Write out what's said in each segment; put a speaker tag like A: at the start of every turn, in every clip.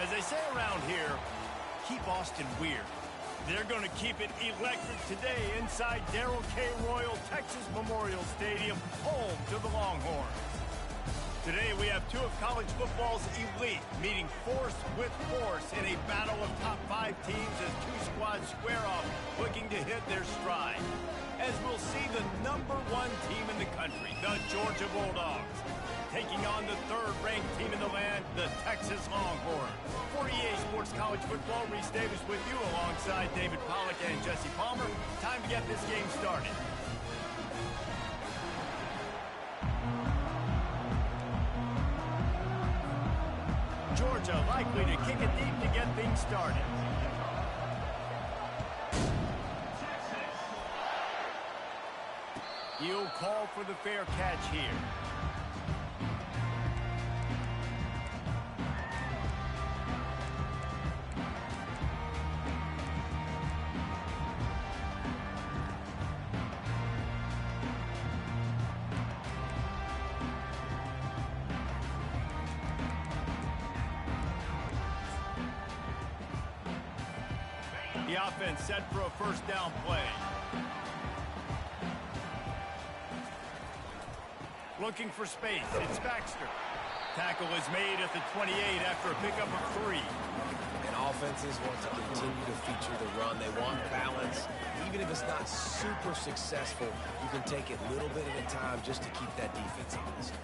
A: As they say around here, keep Austin weird. They're going to keep it electric today inside Darrell K. Royal Texas Memorial Stadium, home to the Longhorns. Today we have two of college football's elite meeting force with force in a battle of top 5 teams as two squads square off, looking to hit their stride. As we'll see the #1 team in the country, the Georgia Bulldogs, taking on the 3rd-ranked team in the land, the Texas Longhorns. For EA Sports College Football, Reese Davis with you alongside David Pollack and Jesse Palmer. Time to get this game started. Georgia likely to kick it deep to get things started. He'll call for the fair catch here. The offense set for a first down play. Looking for space, it's Baxter. Tackle is made at the 28 after a pickup of 3.
B: And offenses want to continue to feature the run. They want balance. Even if it's not super successful, you can take it a little bit at a time just to keep that defense honest.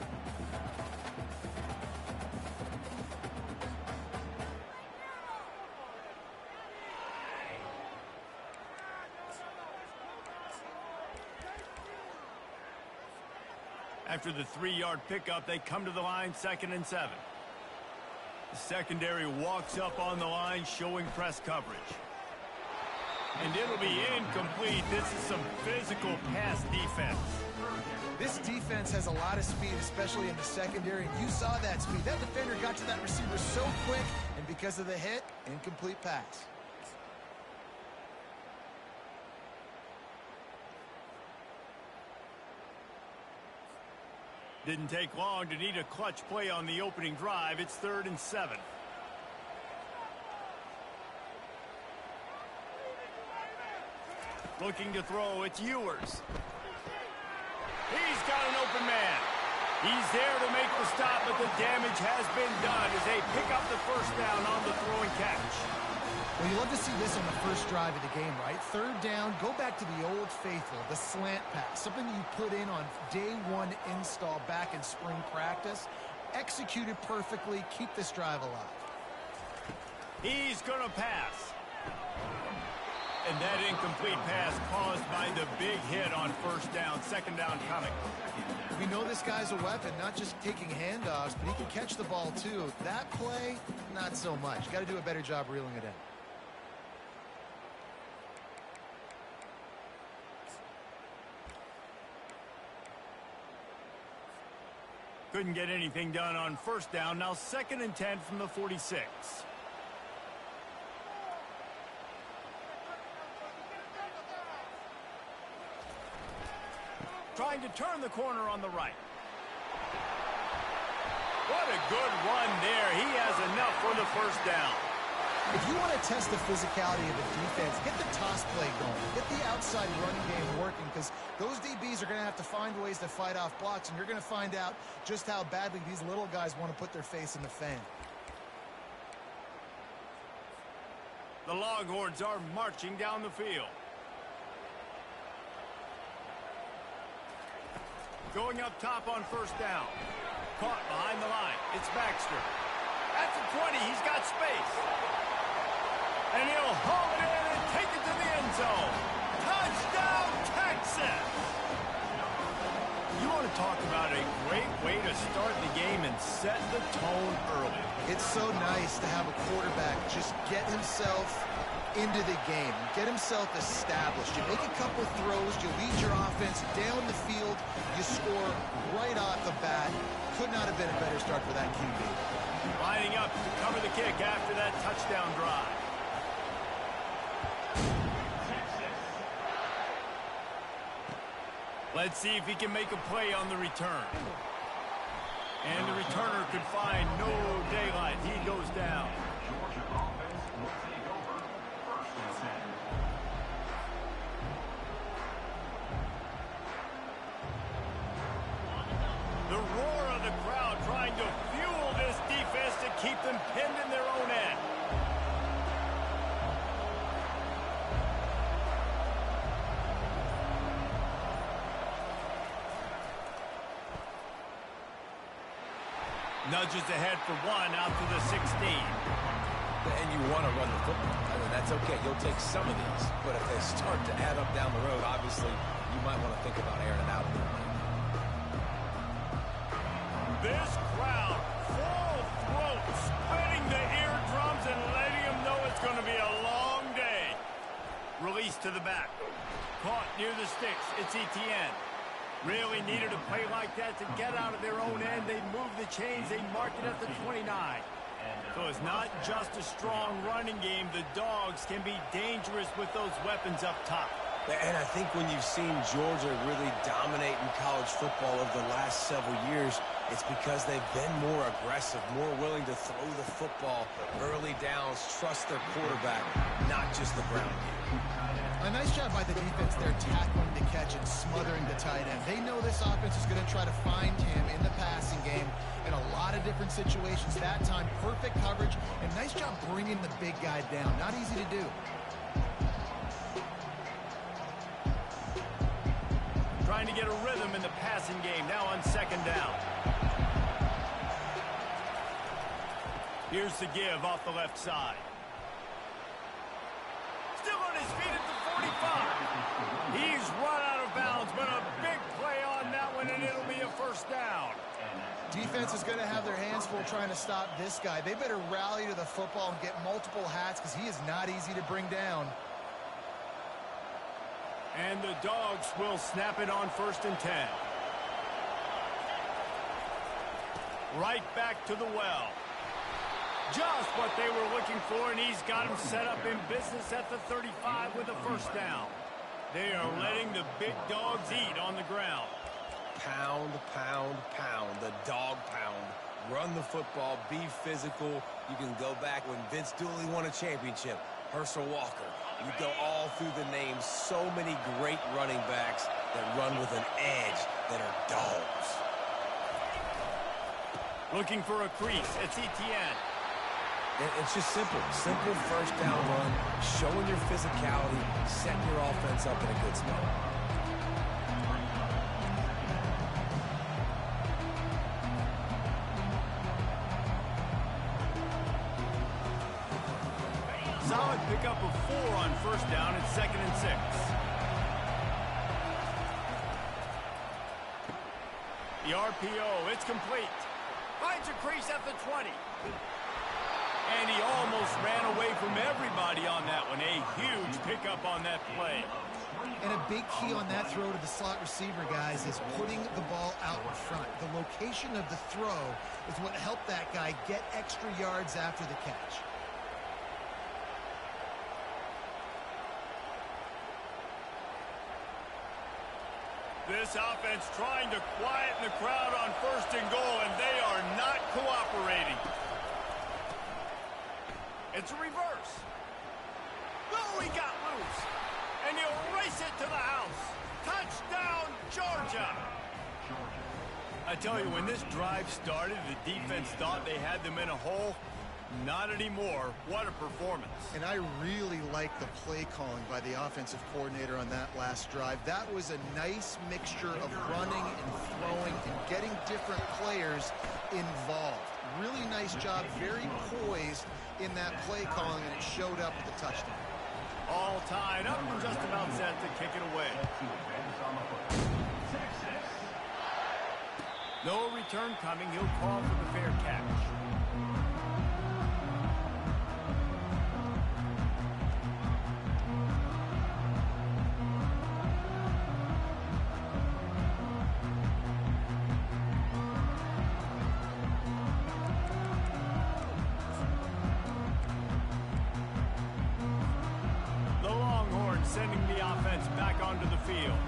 A: After the 3-yard pickup, they come to the line, 2nd and 7. The secondary walks up on the line, showing press coverage. And it'll be incomplete. This is some physical pass defense.
C: This defense has a lot of speed, especially in the secondary, and you saw that speed. That defender got to that receiver so quick, and because of the hit, incomplete pass.
A: Didn't take long to need a clutch play on the opening drive. It's 3rd and 7. Looking to throw, it's Ewers. He's got an open man. He's there to make the stop, but the damage has been done as they pick up the first down on the throwing catch.
C: Well, you love to see this on the first drive of the game, right? 3rd down, go back to the old faithful, the slant pass, something you put in on day 1 install back in spring practice. Executed perfectly, keep this drive alive.
A: He's going to pass. And that incomplete pass caused by the big hit on first down, 2nd down coming.
C: We know this guy's a weapon, not just taking handoffs, but he can catch the ball too. That play, not so much. Got to do a better job reeling it in.
A: Couldn't get anything done on first down. Now 2nd and 10 from the 46. Trying to turn the corner on the right. What a good run there. He has enough for the first down.
C: If you want to test the physicality of a defense, get the toss play going. Get the outside running game working, because those DBs are going to have to find ways to fight off blocks, and you're going to find out just how badly these little guys want to put their face in the fan.
A: The Longhorns are marching down the field. Going up top on first down. Caught behind the line. It's Baxter. At the 20, he's got space. And he'll haul it in and take it to the end zone. Touchdown, Texas! You want to talk about a great way to start the game and set the tone early.
C: It's so nice to have a quarterback just get himself into the game, get himself established. You make a couple throws, you lead your offense down the field, you score right off the bat. Could not have been a better start for that QB.
A: Lining up to cover the kick after that touchdown drive. Let's see if he can make a play on the return. And the returner could find no daylight. He goes down. Nudges ahead for one out to the 16.
B: And you want to run the football. I mean, that's okay. You'll take some of these. But if they start to add up down the road, obviously, you might want to think about airing it out a little bit.
A: This crowd, full throat, splitting the eardrums and letting them know it's going to be a long day. Release to the back. Caught near the sticks. It's Kttn. Really needed a play like that to get out of their own end. They move the chains. They mark it at the 29. So it's not just a strong running game. The Dogs can be dangerous with those weapons up top.
B: And I think when you've seen Georgia really dominate in college football over the last several years, it's because they've been more aggressive, more willing to throw the football early downs, trust their quarterback, not just the ground game.
C: A nice job by the defense there, tackling the catch and smothering the tight end. They know this offense is going to try to find him in the passing game in a lot of different situations. That time, perfect coverage, and nice job bringing the big guy down. Not easy to do.
A: Trying to get a rhythm in the passing game, now on second down. Here's the give off the left side. Still on his feet at the 45. He's run out of bounds, but a big play on that one, and it'll be a first down.
C: Defense is going to have their hands full trying to stop this guy. They better rally to the football and get multiple hats because he is not easy to bring down.
A: And the Dogs will snap it on 1st and 10. Right back to the well. Just what they were looking for, and he's got him set up in business at the 35 with a first down. They are letting the big dogs eat on the ground.
B: Pound, pound, pound, the dog pound. Run the football, be physical. You can go back when Vince Dooley won a championship. Herschel Walker. You go all through the names. So many great running backs that run with an edge that are dogs.
A: Looking for a crease. It's Kttn.
B: It's just simple. Simple first down run, showing your physicality, setting your offense up in a good spot.
A: Solid pickup of 4 on first down at 2nd and 6. The RPO, it's complete. Finds a crease at the 20. And he almost ran away from everybody on that one. A huge pickup on that play.
C: And a big key on that throw to the slot receiver, guys, is putting the ball out in front. The location of the throw is what helped that guy get extra yards after the catch.
A: This offense trying to quieten the crowd on 1st and goal, and they are not cooperating. It's a reverse. Oh, he got loose. And he'll race it to the house. Touchdown, Georgia. I tell you, when this drive started, the defense thought they had them in a hole. Not anymore. What a performance.
C: And I really like the play calling by the offensive coordinator on that last drive. That was a nice mixture of running and throwing and getting different players involved. Really nice job, very poised in that play calling, and it showed up with the touchdown.
A: All tied up and just about set to kick it away. No return coming. He'll call for the fair catch. Sending the offense back onto the field.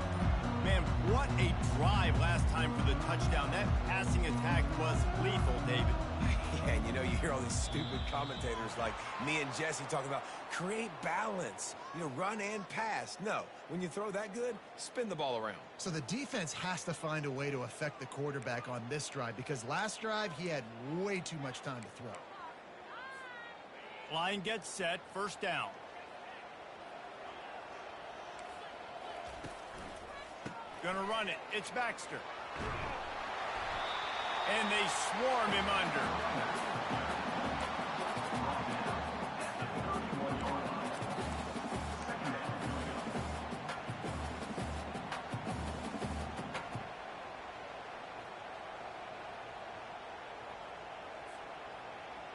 A: Man, what a drive last time for the touchdown. That passing attack was lethal, David.
B: Yeah, and you know, you hear all these stupid commentators like me and Jesse talking about create balance, you know, run and pass. No, when you throw that good, spin the ball around.
C: So the defense has to find a way to affect the quarterback on this drive, because last drive he had way too much time to throw.
A: Line gets set, first down. Gonna run it. It's Baxter. and they swarm him under.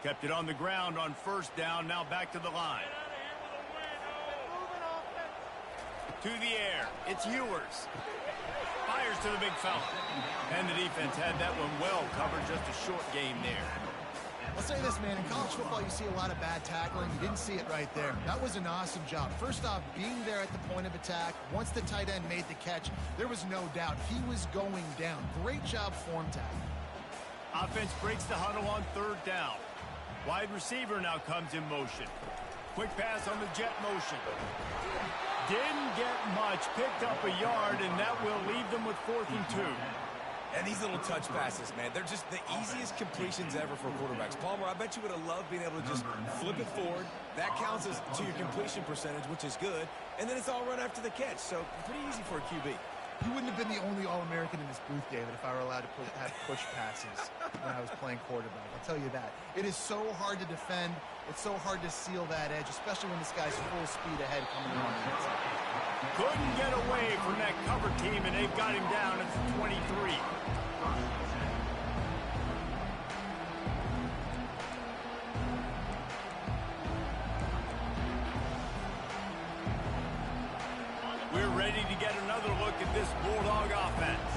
A: Kept it on the ground on first down. Now back to the line. To the air. It's Ewers. Fires to the big fella. And the defense had that one well covered. Just a short game there.
C: I'll say this, man. In college football, you see a lot of bad tackling. You didn't see it right there. That was an awesome job. First off, being there at the point of attack. Once the tight end made the catch, there was no doubt he was going down. Great job form tackling.
A: Offense breaks the huddle on third down. Wide receiver now comes in motion. Quick pass on the jet motion. Didn't get much. Picked up a yard, and that will leave them with 4th and 2.
B: And these little touch passes, man, they're just the easiest completions ever for quarterbacks. Palmer, I bet you would have loved being able to just flip it forward. That counts as to your completion percentage, which is good. And then it's all run after the catch, so pretty easy for a QB.
C: You wouldn't have been the only All-American in this booth, David, if I were allowed to have push passes when I was playing quarterback. I'll tell you that. It is so hard to defend. It's so hard to seal that edge, especially when this guy's full speed ahead coming along the inside.
A: Couldn't get away from that cover team, and they've got him down at the 23. We're ready to get another look at this Bulldog offense.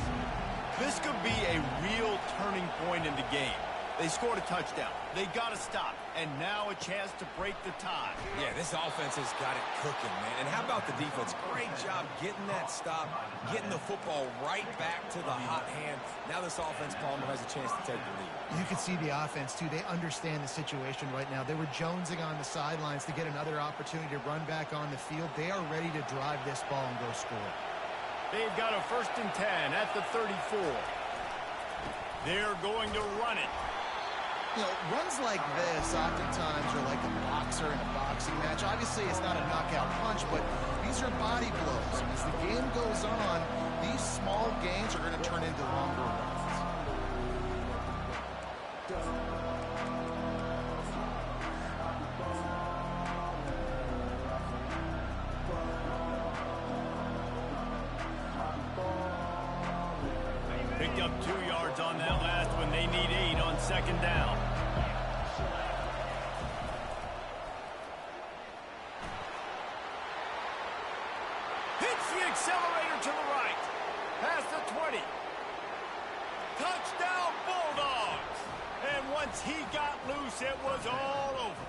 A: This could be a real turning point in the game. They scored a touchdown. They got to stop. And now a chance to break the tie.
B: Yeah, this offense has got it cooking, man. And how about the defense? Great job getting that stop, getting the football right back to the hot hand. Now this offense, Palmer, has a chance to take the lead.
C: You can see the offense, too. They understand the situation right now. They were jonesing on the sidelines to get another opportunity to run back on the field. They are ready to drive this ball and go score.
A: They've got a 1st and 10 at the 34. They're going to run it.
C: You know, runs like this oftentimes are like a boxer in a boxing match. Obviously, it's not a knockout punch, but these are body blows. And as the game goes on, these small gains are going to turn into longer runs.
A: Picked up 2 yards on that last one. They need 8 on 2nd down. Hits the accelerator to the right. Past the 20. Touchdown Bulldogs. And once he got loose, it was all over.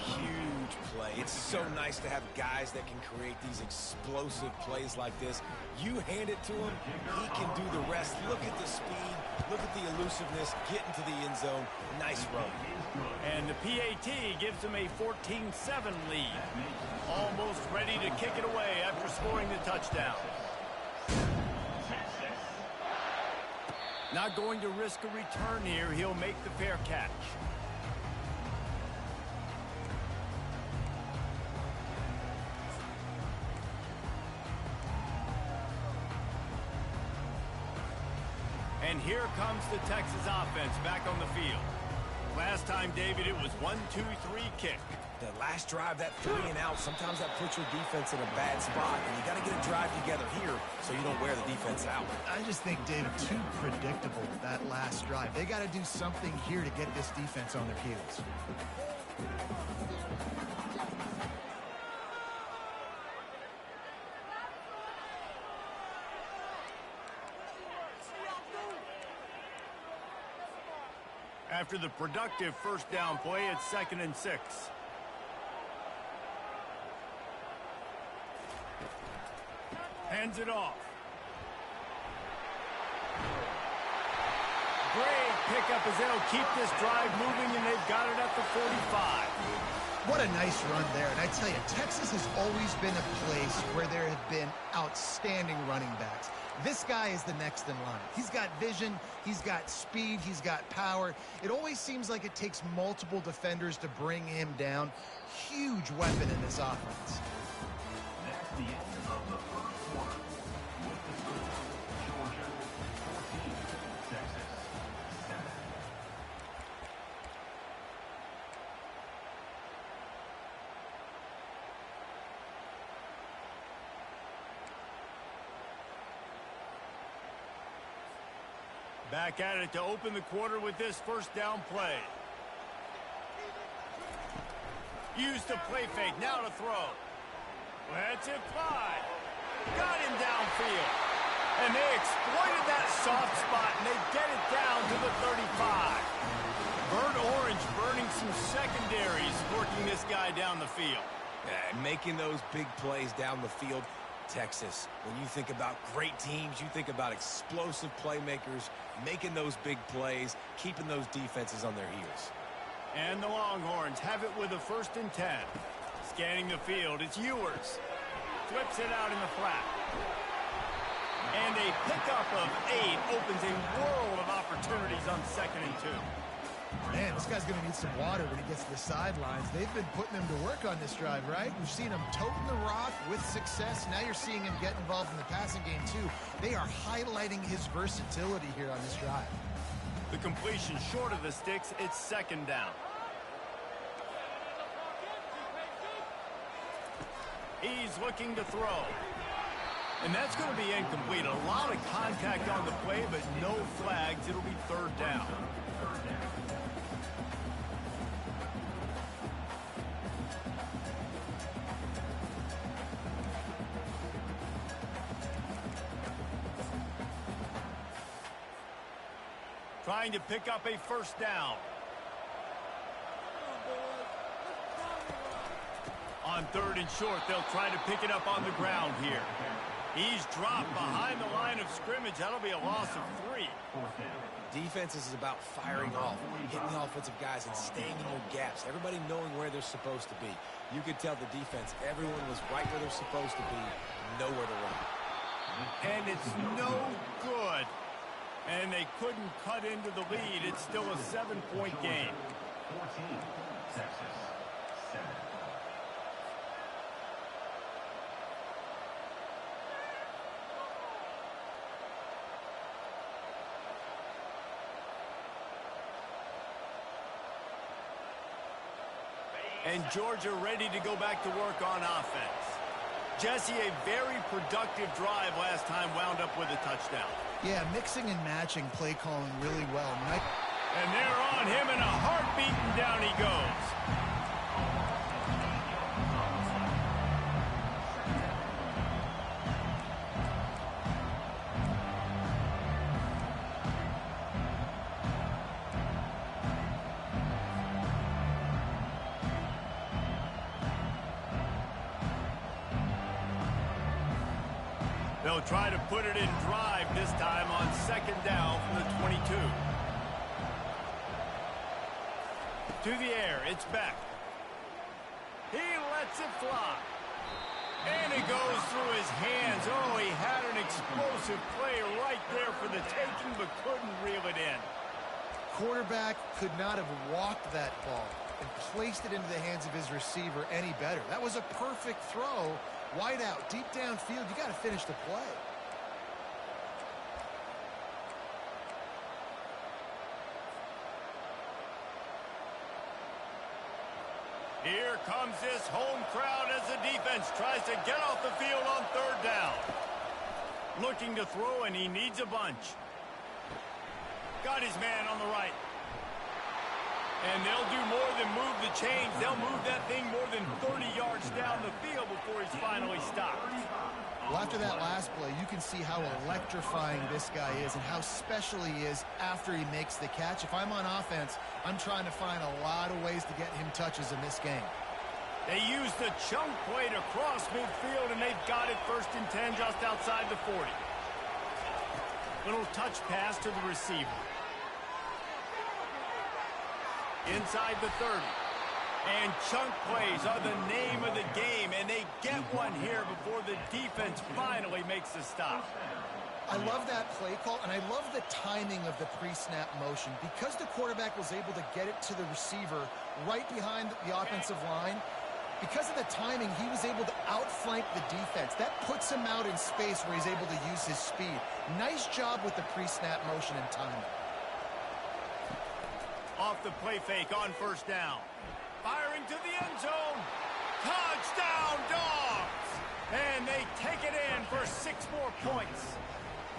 B: Huge play. It's so nice to have guys that can create these explosive plays like this. You hand it to him, he can do the rest. Look at the speed, look at the elusiveness, get into the end zone. Nice run.
A: And the PAT gives them a 14-7 lead. Almost ready to kick it away after scoring the touchdown. Not going to risk a return here. He'll make the fair catch. And here comes the Texas offense back on the field. Last time, David, it was 1-2-3 kick.
B: The last drive, that 3 and out, sometimes that puts your defense in a bad spot, and you got to get a drive together here so you don't wear the defense out.
C: I just think, David, too predictable with that last drive. They got to do something here to get this defense on their heels.
A: After the productive 1st down play, it's 2nd and 6. Hands it off. Great pickup as they'll keep this drive moving, and they've got it at the 45.
C: What a nice run there. And I tell you, Texas has always been a place where there have been outstanding running backs. This guy is the next in line. He's got vision, he's got speed, he's got power. It always seems like it takes multiple defenders to bring him down. Huge weapon in this offense.
D: That's the end of the first quarter. With the score, Georgia 14,
A: Back at it to open the quarter with this first down play. Use the play fake, now to throw. Lets it fly. Got him downfield. And they exploited that soft spot, and they get it down to the 35. Burnt orange burning some secondaries, working this guy down the field.
B: Yeah, making those big plays down the field. Texas, when you think about great teams, you think about explosive playmakers, making those big plays, keeping those defenses on their heels.
A: And the Longhorns have it with a 1st and 10. Scanning the field, it's Ewers. Flips it out in the flat. And a pickup of 8 opens a world of opportunities on 2nd and 2.
C: Man, this guy's going to need some water when he gets to the sidelines. They've been putting him to work on this drive, right? We've seen him toting the rock with success. Now you're seeing him get involved in the passing game, too. They are highlighting his versatility here on this drive.
A: The completion short of the sticks, it's 2nd down. He's looking to throw. And that's going to be incomplete. A lot of contact on the play, but no flags. It'll be 3rd down. Trying to pick up a 1st down. On 3rd and short, they'll try to pick it up on the ground here. He's dropped behind the line of scrimmage. That'll be a loss of 3.
B: Defense is about firing off, hitting the offensive guys and staying in their gaps. Everybody knowing where they're supposed to be. You could tell the defense, everyone was right where they're supposed to be, nowhere to run.
A: And it's no good. And they couldn't cut into the lead. It's still a 7-point game.
D: 14, Texas, 7.
A: And Georgia ready to go back to work on offense. Jesse, a very productive drive last time, wound up with a touchdown.
C: Yeah, mixing and matching play calling really well.
A: And they're on him in a heartbeat, and down he goes. They'll try to put it in drive this time on 2nd down from the 22. To the air, it's Beck. He lets it fly. And it goes through his hands. Oh, he had an explosive play right there for the taking, but couldn't reel it in.
C: Quarterback could not have walked that ball and placed it into the hands of his receiver any better. That was a perfect throw. Wide out, deep downfield, you got to finish the play.
A: Here comes this home crowd as the defense tries to get off the field on 3rd down. Looking to throw, and he needs a bunch. Got his man on the right. And they'll do more than move the chains. They'll move that thing more than 30 yards down the field before he's finally stopped.
C: Well, after that last play, you can see how electrifying this guy is and how special he is after he makes the catch. If I'm on offense, I'm trying to find a lot of ways to get him touches in this game.
A: They use the chunk play to cross midfield, and they've got it 1st and 10 just outside the 40. Little touch pass to the receiver. Inside the 30. And chunk plays are the name of the game, and they get one here before the defense finally makes a stop.
C: I love that play call, and I love the timing of the pre-snap motion. Because the quarterback was able to get it to the receiver right behind the offensive line, because of the timing, he was able to outflank the defense. That puts him out in space where he's able to use his speed. Nice job with the pre-snap motion and timing.
A: Off the play fake on 1st down. Firing to the end zone. Touchdown, Dogs! And they take it in for 6 more points.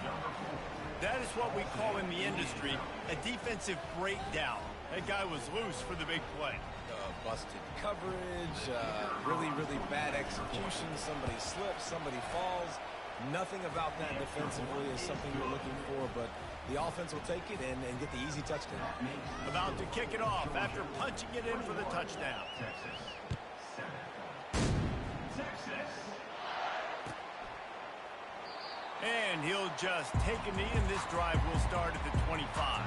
D: Number 4.
A: That is what we call in the industry a defensive breakdown. That guy was loose for the big play.
B: Busted coverage, really, really bad execution. Somebody slips, somebody falls. Nothing about that defensively is something you're looking for, but the offense will take it and get the easy touchdown.
A: About to kick it off after punching it in for the touchdown.
D: Texas 7. Texas.
A: And he'll just take a knee, and this drive will start at the 25.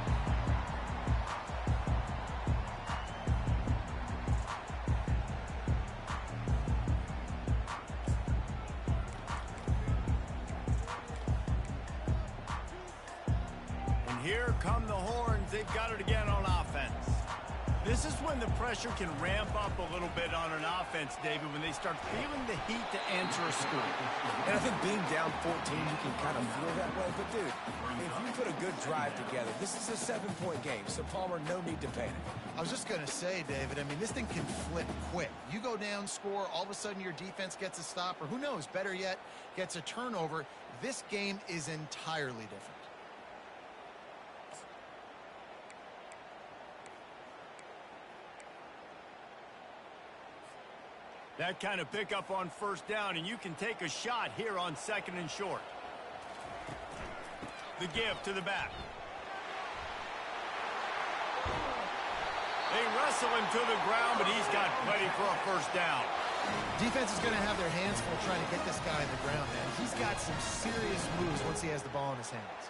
A: Here come the horns. They've got it again on offense. This is when the pressure can ramp up a little bit on an offense, David, when they start feeling the heat to answer a score.
B: And I think being down 14, you can kind of feel that way. But, dude, if you put a good drive together, this is a 7-point game. So, Palmer, no need to panic.
C: I was just going to say, David, I mean, this thing can flip quick. You go down, score, all of a sudden your defense gets a stop, or who knows, better yet, gets a turnover. This game is entirely different.
A: That kind of pickup on first down, and you can take a shot here on 2nd and short. The give to the back. They wrestle him to the ground, but he's got plenty for a first down.
C: Defense is going to have their hands full trying to get this guy in the ground, man. He's got some serious moves once he has the ball in his hands.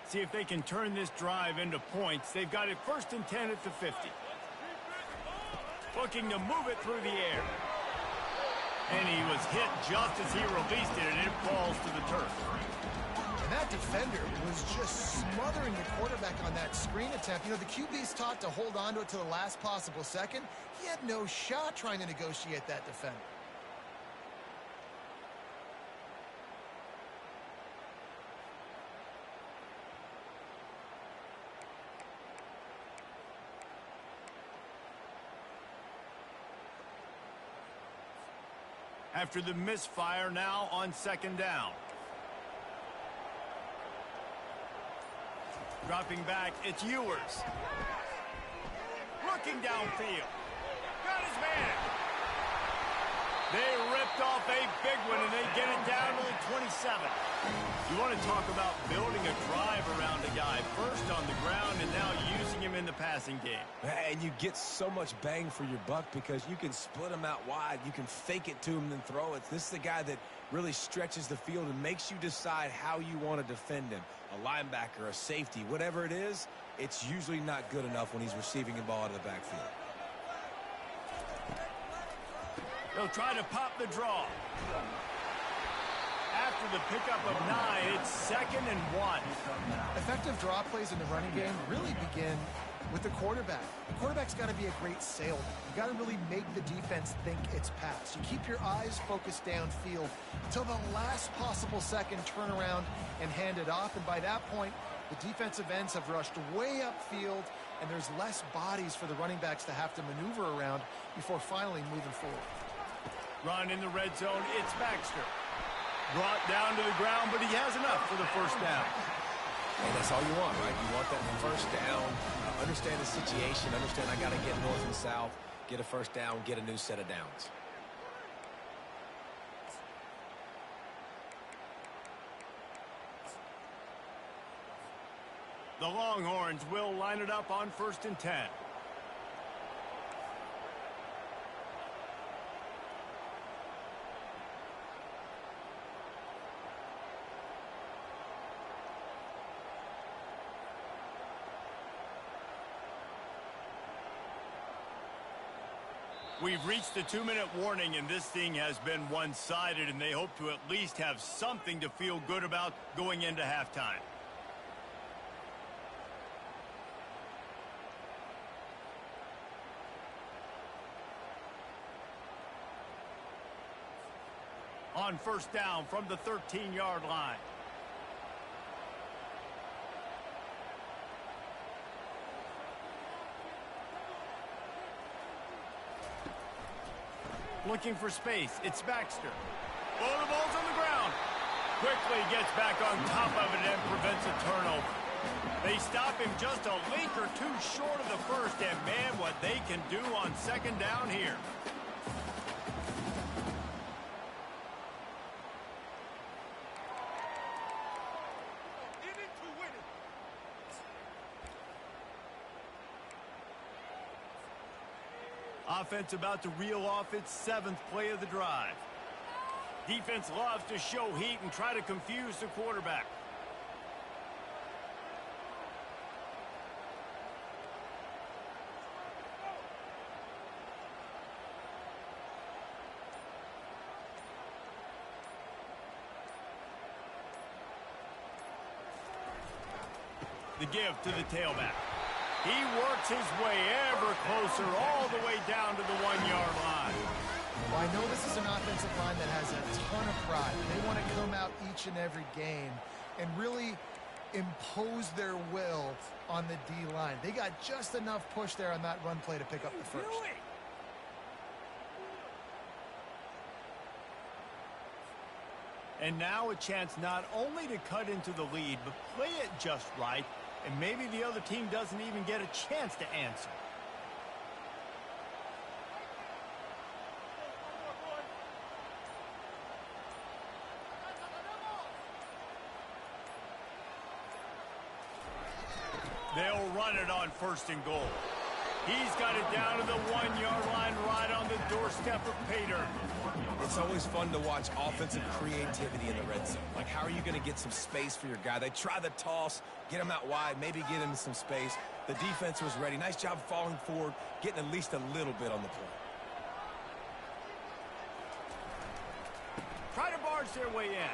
A: See if they can turn this drive into points. They've got it 1st and 10 at the 50. Looking to move it through the air. And he was hit just as he released it, and it falls to the turf.
C: And that defender was just smothering the quarterback on that screen attempt. You know, the QB's taught to hold on to it to the last possible second. He had no shot trying to negotiate that defender.
A: After the misfire, now on 2nd down. Dropping back, it's Ewers. Looking downfield. Got his man. They ripped off a big one, and they get it down to the 27. You want to talk about building a drive around a guy. First on the ground, and now using him in the passing game.
B: And you get so much bang for your buck because you can split him out wide. You can fake it to him and throw it. This is the guy that really stretches the field and makes you decide how you want to defend him. A linebacker, a safety, whatever it is, it's usually not good enough when he's receiving the ball out of the backfield.
A: They'll try to pop the draw. After the pickup of 9, it's 2nd and 1.
C: Effective draw plays in the running game really begin with the quarterback. The quarterback's got to be a great salesman. You got to really make the defense think it's pass. You keep your eyes focused downfield until the last possible second, turn around and hand it off. And by that point, the defensive ends have rushed way upfield, and there's less bodies for the running backs to have to maneuver around before finally moving forward.
A: Run in the red zone, it's Baxter. Brought down to the ground, but he has enough for the first down.
B: And that's all you want, right? You want that first down, understand the situation, understand I got to get north and south, get a first down, get a new set of downs.
A: The Longhorns will line it up on 1st and 10. We've reached the 2-minute warning, and this thing has been one-sided, and they hope to at least have something to feel good about going into halftime. On first down from the 13-yard line. Looking for space. It's Baxter. Oh, the ball's on the ground. Quickly gets back on top of it and prevents a turnover. They stop him just a link or two short of the first, and man, what they can do on second down here. Offense about to reel off its 7th play of the drive. Defense loves to show heat and try to confuse the quarterback. The give to the tailback. He works his way ever closer all the way down to the 1-yard line.
C: Well, I know this is an offensive line that has a ton of pride. They want to come out each and every game and really impose their will on the D-line. They got just enough push there on that run play to pick up the first.
A: And now a chance not only to cut into the lead, but play it just right, and maybe the other team doesn't even get a chance to answer. They'll run it on 1st and goal. He's got it down to the 1-yard line right on the doorstep of Kttn.
B: It's always fun to watch offensive creativity in the red zone. Like, how are you going to get some space for your guy? They try the toss, get him out wide, maybe get him some space. The defense was ready. Nice job falling forward, getting at least a little bit on the play.
A: Try to barge their way in.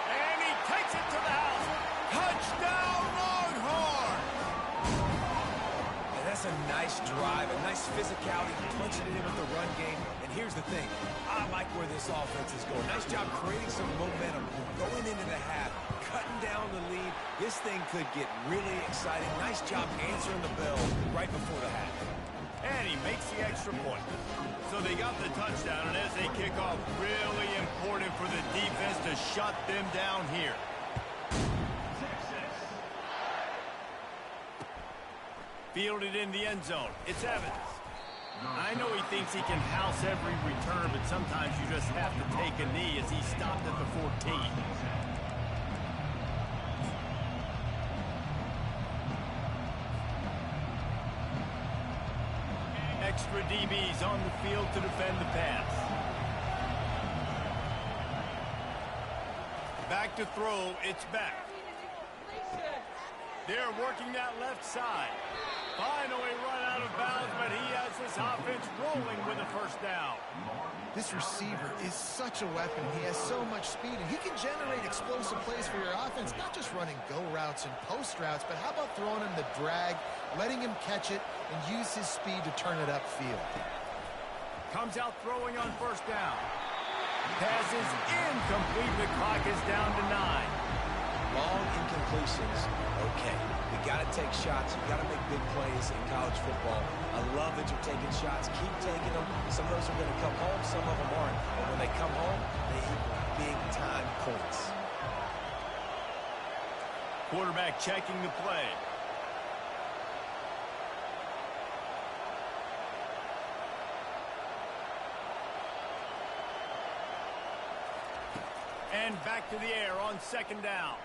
A: And he takes it to the house. Touchdown, Longhorn!
B: And that's a nice drive, a nice physicality, punching it in with the run game. And here's the thing. I like where this offense is going. Nice job creating some momentum, going into the half, cutting down the lead. This thing could get really exciting. Nice job answering the bell right before the half.
A: And he makes the extra point. So they got the touchdown, and as they kick off, really important for the defense to shut them down here. Fielded in the end zone. It's Evans. I know he thinks he can house every return, but sometimes you just have to take a knee as he stopped at the 14. Extra DBs on the field to defend the pass. Back to throw, it's back. They're working that left side. Finally run out of bounds, but he has this offense rolling with a 1st down.
C: This receiver is such a weapon. He has so much speed, and he can generate explosive plays for your offense, not just running go routes and post routes, but how about throwing him the drag, letting him catch it, and use his speed to turn it upfield.
A: Comes out throwing on 1st down. Pass is incomplete. The clock is down to 9.
B: Long incompletions. Okay, you got to take shots. You got to make big plays in college football. I love that you're taking shots. Keep taking them. Some of those are going to come home. Some of them aren't. But when they come home, they equal big-time points.
A: Quarterback checking the play. And back to the air on 2nd down.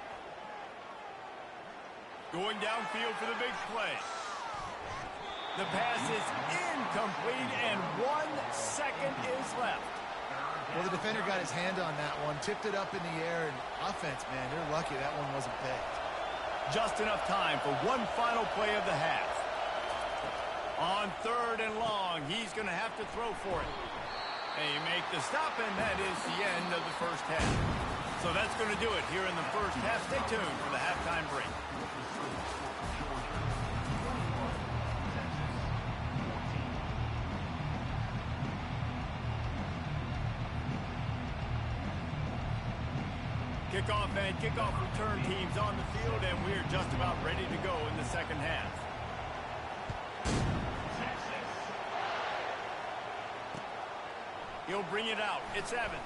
A: Going downfield for the big play. The pass is incomplete, and 1 second is left.
C: Well, the defender got his hand on that one, tipped it up in the air, and offense, man, they're lucky that one wasn't picked.
A: Just enough time for one final play of the half. On 3rd and long, he's going to have to throw for it. They make the stop, and that is the end of the 1st half. So that's going to do it here in the 1st half. Stay tuned for the halftime break. Kickoff and kickoff return teams on the field, and we're just about ready to go in the 2nd half. He'll bring it out. It's Evans.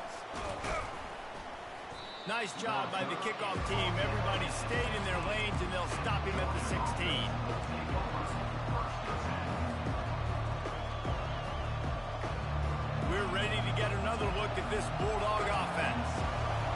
A: Nice job by the kickoff team. Everybody stayed in their lanes, and they'll stop him at the 16. We're ready to get another look at this Bulldog offense.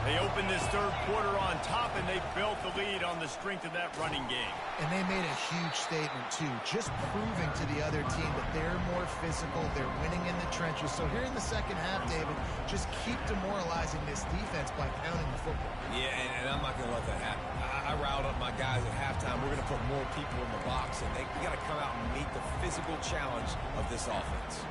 A: They opened this third quarter on top, and they built the lead on the strength of that running game.
C: And they made a huge statement, too, just proving to the other team that they're more physical, they're winning in the trenches. So here in the second half, David, just keep demoralizing this defense by pounding the football.
B: Yeah, and I'm not going to let that happen. I riled up my guys at halftime. We're going to put more people in the box, and they got to come out and meet the physical challenge of this offense.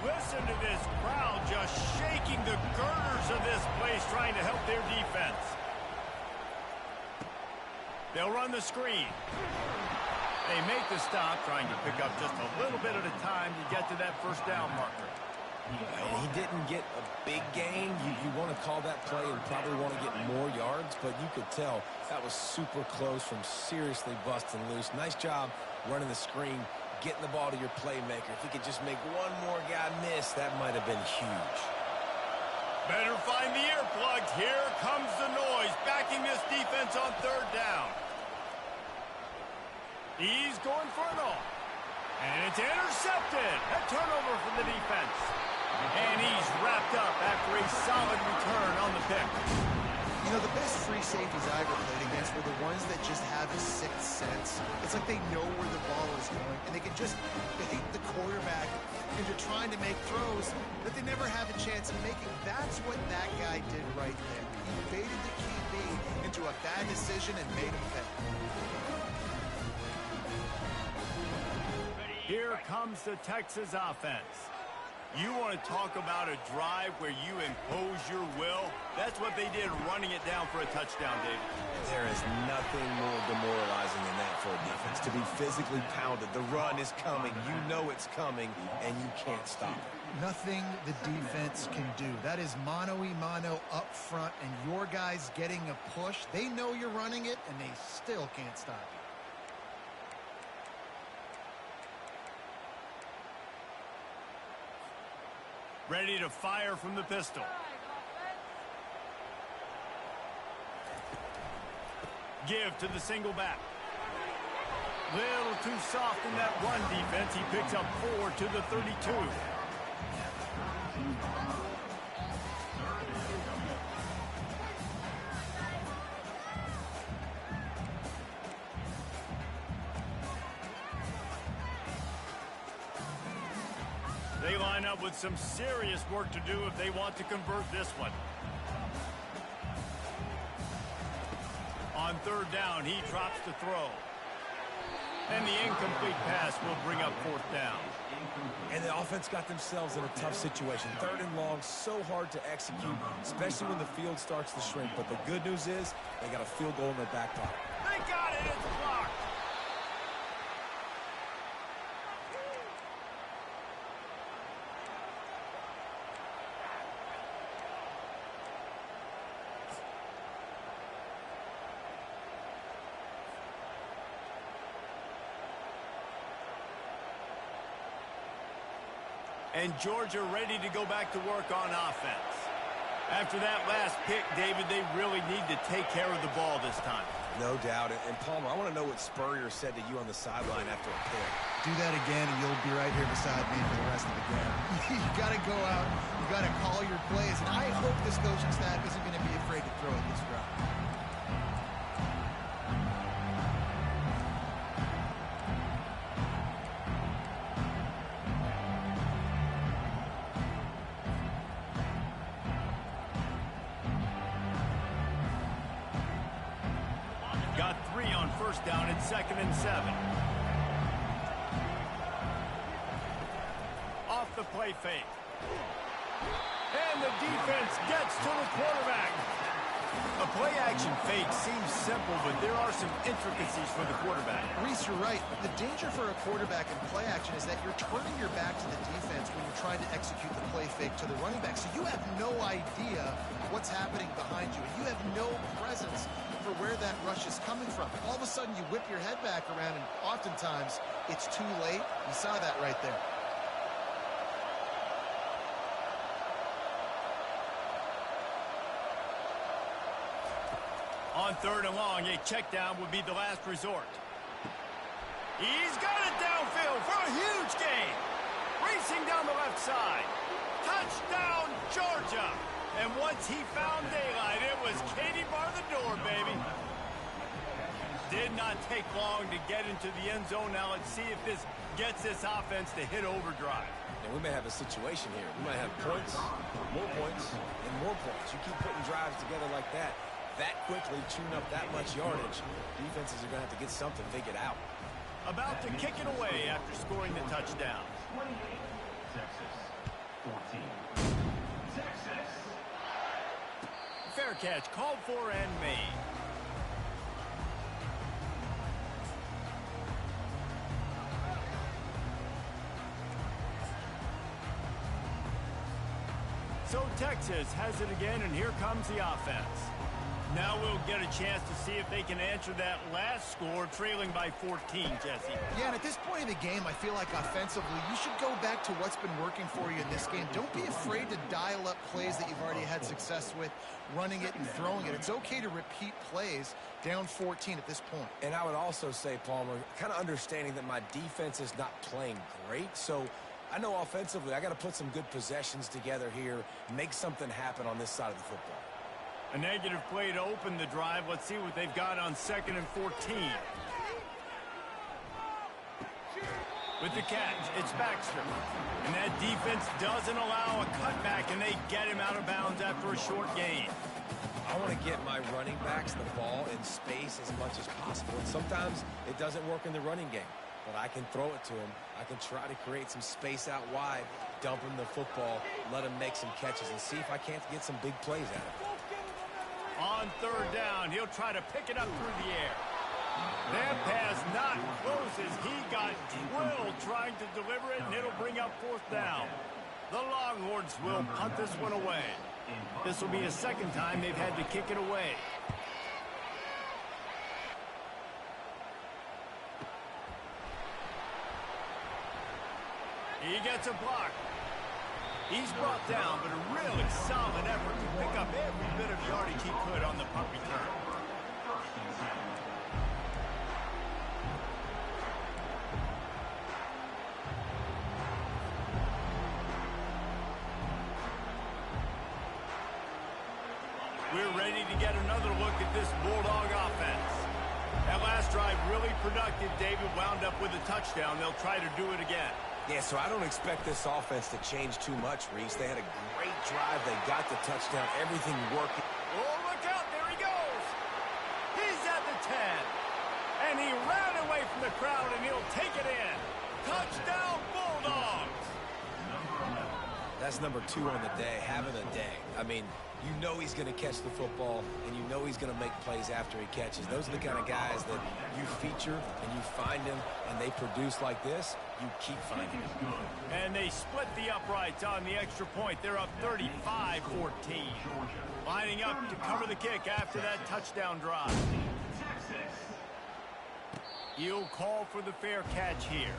A: Listen to this crowd just shaking the girders of this place, trying to help their defense. They'll run the screen. They make the stop, trying to pick up just a little bit at a time to get to that first down marker.
B: And he didn't get a big gain. You want to call that play and probably want to get more yards, but you could tell that was super close from seriously busting loose. Nice job running the screen, getting the ball to your playmaker. If he could just make one more guy miss, that might have been huge.
A: Better find the earplugs. Here comes the noise, backing this defense on third down. He's going for it all. And it's intercepted. A turnover for the defense. And he's wrapped up after a solid return on the pick.
C: You know, the best free safeties I ever played against were the ones that just have a sixth sense. It's like they know where the ball is going, and they can just bait the quarterback into trying to make throws that they never have a chance of making. That's what that guy did right there. He baited the QB into a bad decision and made him pay.
A: Here comes the Texas offense. You want to talk about a drive where you impose your will? That's what they did, running it down for a touchdown, David.
B: There is nothing more demoralizing than that for a defense, to be physically pounded. The run is coming. You know it's coming, and you can't stop it.
C: Nothing the defense can do. That is mano-a-mano up front, and your guys getting a push. They know you're running it, and they still can't stop you.
A: Ready to fire from the pistol. Give to the single back. Little too soft in that run defense. He picks up 4 to the 32. They line up with some serious work to do if they want to convert this one. On third down, he drops to throw. And the incomplete pass will bring up fourth down.
B: And the offense got themselves in a tough situation. Third and long, so hard to execute, especially when the field starts to shrink. But the good news is they got a field goal in their back pocket.
A: They got it. It's blocked. And Georgia ready to go back to work on offense. After that last pick, David, they really need to take care of the ball this time.
B: No doubt. And Palmer, I want to know what Spurrier said to you on the sideline after a pick.
C: Do that again, and you'll be right here beside me for the rest of the game. You got to go out. You got to call your plays. And I hope this coaching staff isn't going to be afraid to throw it this route.
A: Got 3 on first down at 2nd and 7. Off the play fake. And the defense gets to the quarterback. A play-action fake seems simple, but there are some intricacies for the quarterback.
C: Reese, you're right. The danger for a quarterback in play action is that you're turning your back to the defense when you're trying to execute the play fake to the running back. So you have no idea what's happening behind you, and you have no presence for where that rush is coming from. All of a sudden, you whip your head back around, and oftentimes it's too late. You saw that right there.
A: On 3rd and long, a check down would be the last resort. He's got it downfield for a huge gain. Racing down the left side. Touchdown, Georgia. And once he found daylight, it was Katie bar the door, baby. Did not take long to get into the end zone. Now let's see if this gets this offense to hit overdrive.
B: And we may have a situation here. We might have points, and more points. You keep putting drives together like that quickly, tune up that much yardage, defenses are going to have to get something figured out.
A: About to kick it away after scoring the touchdown.
D: 28, Texas. 14, Texas.
A: Fair catch called for and made. So Texas has it again, and here comes the offense. Now we'll get a chance to see if they can answer that last score, trailing by 14, Jesse.
C: Yeah, and at this point in the game, I feel like offensively, you should go back to what's been working for you in this game. Don't be afraid to dial up plays that you've already had success with, running it and throwing it. It's okay to repeat plays down 14 at this point.
B: And I would also say, Palmer, kind of understanding that my defense is not playing great, so I know offensively I got to put some good possessions together here, make something happen on this side of the football.
A: A negative play to open the drive. Let's see what they've got on 2nd and 14. With the catch, it's Baxter. And that defense doesn't allow a cutback, and they get him out of bounds after a short gain.
B: I want to get my running backs the ball in space as much as possible. And sometimes it doesn't work in the running game, but I can throw it to him. I can try to create some space out wide, dump him the football, let him make some catches, and see if I can't get some big plays out of it.
A: On 3rd down, he'll try to pick it up through the air. That pass not close as he got drilled trying to deliver it, and it'll bring up 4th down. The Longhorns will punt this one away. This will be a second time they've had to kick it away. He gets a block. He's brought down, but a really solid effort to pick up every bit of yardage he could on the punt return. We're ready to get another look at this Bulldog offense. That last drive really productive. David wound up with a touchdown. They'll try to do it again.
B: Yeah, so I don't expect this offense to change too much, Reese. They had a great drive. They got the touchdown. Everything working.
A: Oh, look out. There he goes. He's at the 10. And he ran away from the crowd, and he'll take it in. Touchdown, Bulldogs.
B: That's number 2 on the day, having a day. I mean, you know he's going to catch the football, and you know he's going to make plays after he catches. Those are the kind of guys that you feature, and you find them, and they produce like this. You keep finding them.
A: And they split the uprights on the extra point. They're up 35-14. Lining up to cover the kick after that touchdown drive. He'll call for the fair catch here.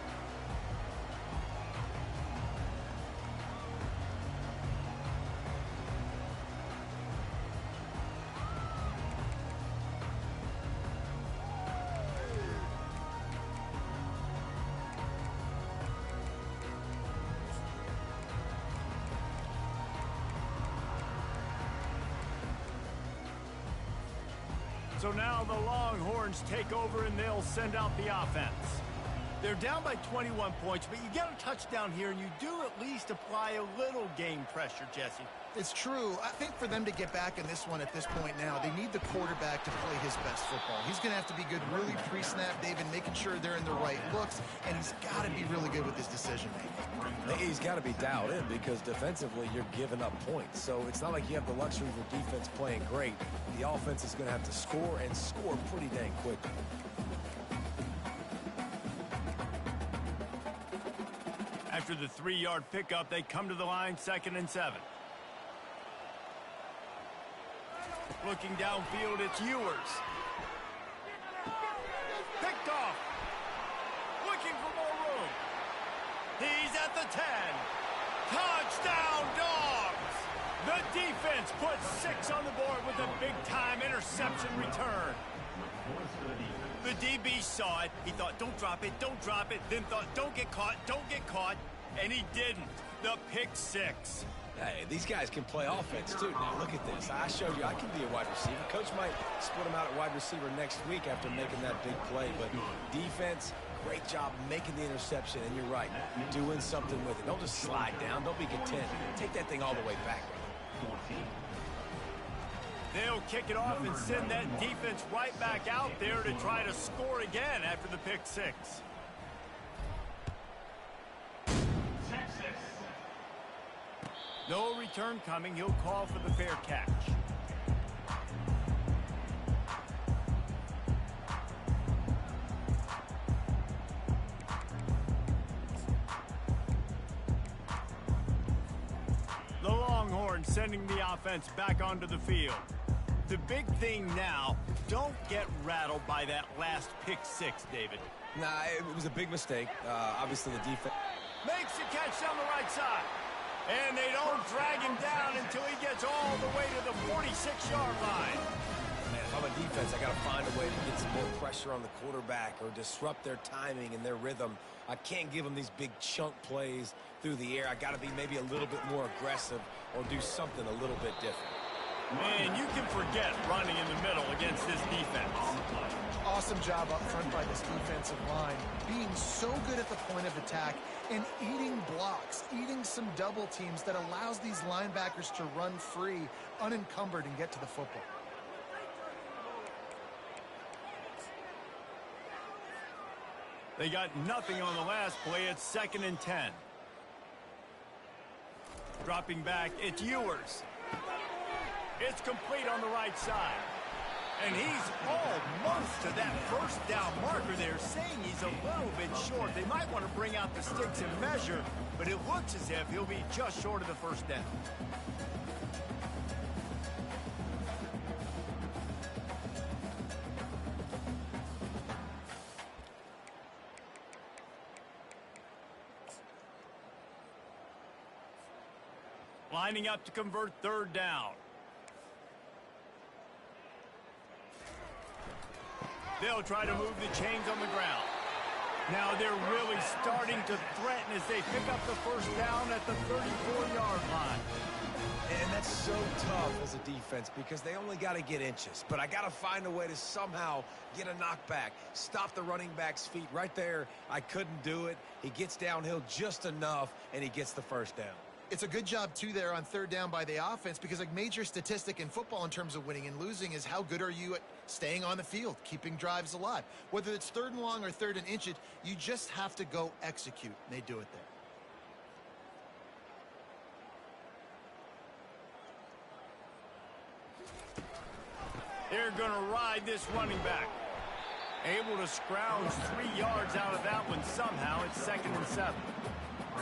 A: So now the Longhorns take over, and they'll send out the offense. They're down by 21 points, but you get a touchdown here, and you do at least apply a little game pressure, Jesse.
C: It's true. I think for them to get back in this one at this point now, they need the quarterback to play his best football. He's going to have to be good really pre-snap, David, making sure they're in the right looks, and he's got to be really good with his decision-making.
B: He's got to be dialed in because defensively you're giving up points. So it's not like you have the luxury of your defense playing great. The offense is going to have to score and score pretty dang quickly.
A: After the 3-yard pickup, they come to the line, 2nd and 7. Looking downfield, it's Ewers. Picked off. Looking for more room. He's at the 10. Touchdown, Dogs! The defense puts 6 on the board with a big-time interception return. The DB saw it. He thought, don't drop it, then thought, don't get caught, and he didn't. The pick 6.
B: Hey, these guys can play offense, too. Now, look at this. I showed you I can be a wide receiver. Coach might split him out at wide receiver next week after making that big play. But defense, great job making the interception. And you're right, doing something with it. Don't just slide down. Don't be content. Take that thing all the way back.
A: They'll kick it off and send that defense right back out there to try to score again after the pick 6. No return coming. He'll call for the fair catch. The Longhorns sending the offense back onto the field. The big thing now, don't get rattled by that last pick 6, David.
B: Nah, it was a big mistake. Obviously, the defense
A: Makes the catch down the right side. And they don't drag him down until he gets all the way to the 46-yard line.
B: Man, if I'm a defense, I got to find a way to get some more pressure on the quarterback or disrupt their timing and their rhythm. I can't give them these big chunk plays through the air. I got to be maybe a little bit more aggressive or do something a little bit different.
A: Man, you can forget running in the middle against this defense.
C: Awesome job up front by this defensive line, being so good at the point of attack and eating blocks, eating some double teams that allows these linebackers to run free, unencumbered, and get to the football.
A: They got nothing on the last play. It's 2nd and 10. Dropping back, it's Ewers. It's complete on the right side. And he's almost to that first down marker there, saying he's a little bit short. They might want to bring out the sticks and measure, but it looks as if he'll be just short of the first down. Lining up to convert 3rd down. They'll try to move the chains on the ground. Now they're really starting to threaten as they pick up the first down at the 34-yard line.
B: And that's so tough as a defense because they only got to get inches. But I got to find a way to somehow get a knockback, stop the running back's feet right there. I couldn't do it. He gets downhill just enough, and he gets the first down.
C: It's a good job, too, there on 3rd down by the offense because a major statistic in football in terms of winning and losing is how good are you at staying on the field, keeping drives alive. Whether it's 3rd and long or 3rd and inches, you just have to go execute. And they do it there.
A: They're going to ride this running back. Able to scrounge 3 yards out of that one somehow. It's 2nd and 7.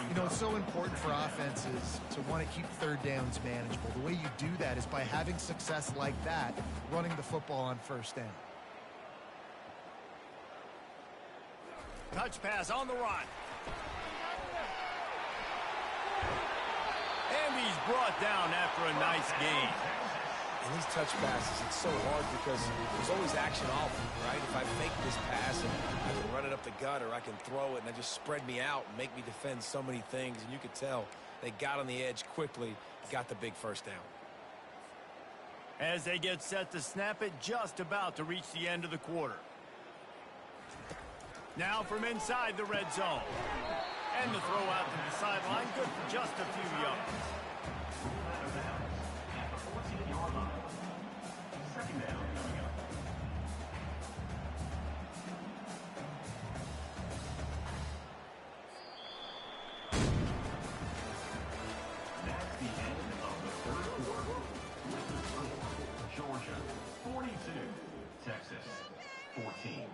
C: You know, it's so important for offenses to want to keep 3rd downs manageable. The way you do that is by having success like that, running the football on 1st down.
A: Touch pass on the run. And he's brought down after a nice gain.
B: And these touch passes, it's so hard because there's always action off, right? If I fake this pass and I can run it up the gut or I can throw it and they just spread me out and make me defend so many things. And you could tell they got on the edge quickly, got the big first down.
A: As they get set to snap it, just about to reach the end of the quarter. Now from inside the red zone. And the throw out to the sideline, good for just a few yards.
D: At the 14-yard line. Second down coming up. That's the end of the third quarter. With the score, Georgia 42, Texas 14.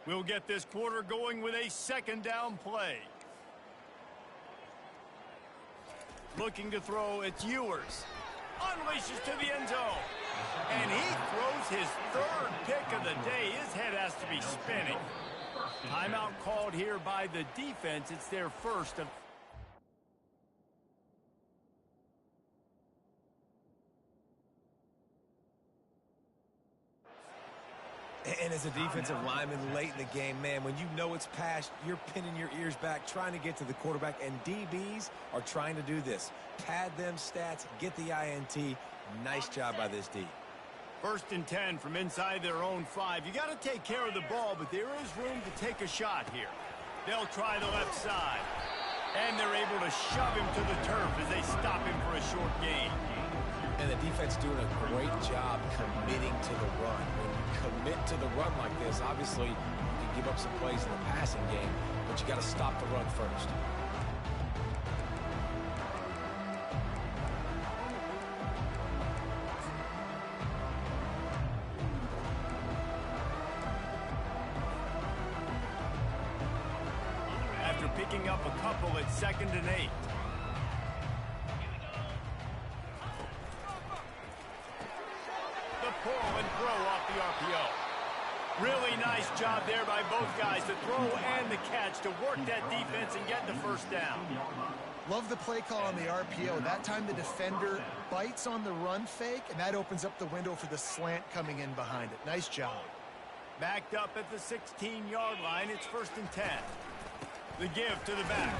A: We'll get this quarter going with a second down play. Looking to throw, it's Ewers. Unleashes to the end zone. And he throws his third pick of the day. His head has to be spinning. Timeout called here by the defense. It's their first of...
B: And as a defensive lineman late in the game, man, when you know it's past, you're pinning your ears back, trying to get to the quarterback, and DBs are trying to do this. Pad them stats, get the INT. Nice job by this D.
A: 1st and 10 from inside their own 5. You got to take care of the ball, but there is room to take a shot here. They'll try the left side. And they're able to shove him to the turf as they stop him for a short gain.
B: And the defense doing a great job committing to the run. When you commit to the run like this, obviously you can give up some plays in the passing game, but you got to stop the run first.
A: After picking up a couple at 2nd and 8. Pull and throw off the RPO. Really nice job there by both guys to throw and the catch to work that defense and get the first down.
C: Love the play call on the RPO. That time the defender bites on the run fake, and that opens up the window for the slant coming in behind it. Nice job.
A: Backed up at the 16-yard line. It's 1st and 10. The give to the back.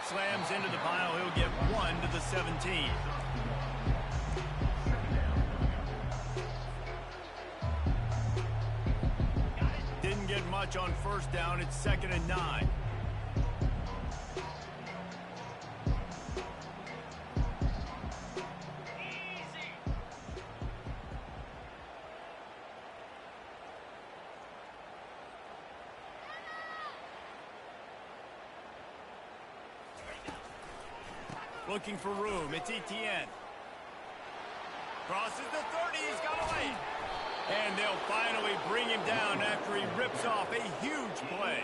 A: Slams into the pile. He'll get 1 to the 17. Didn't get much on 1st down. It's 2nd and 9. Looking for room. It's Kttn. Crosses the 30. He's got a lane. And they'll finally bring him down after he rips off a huge play.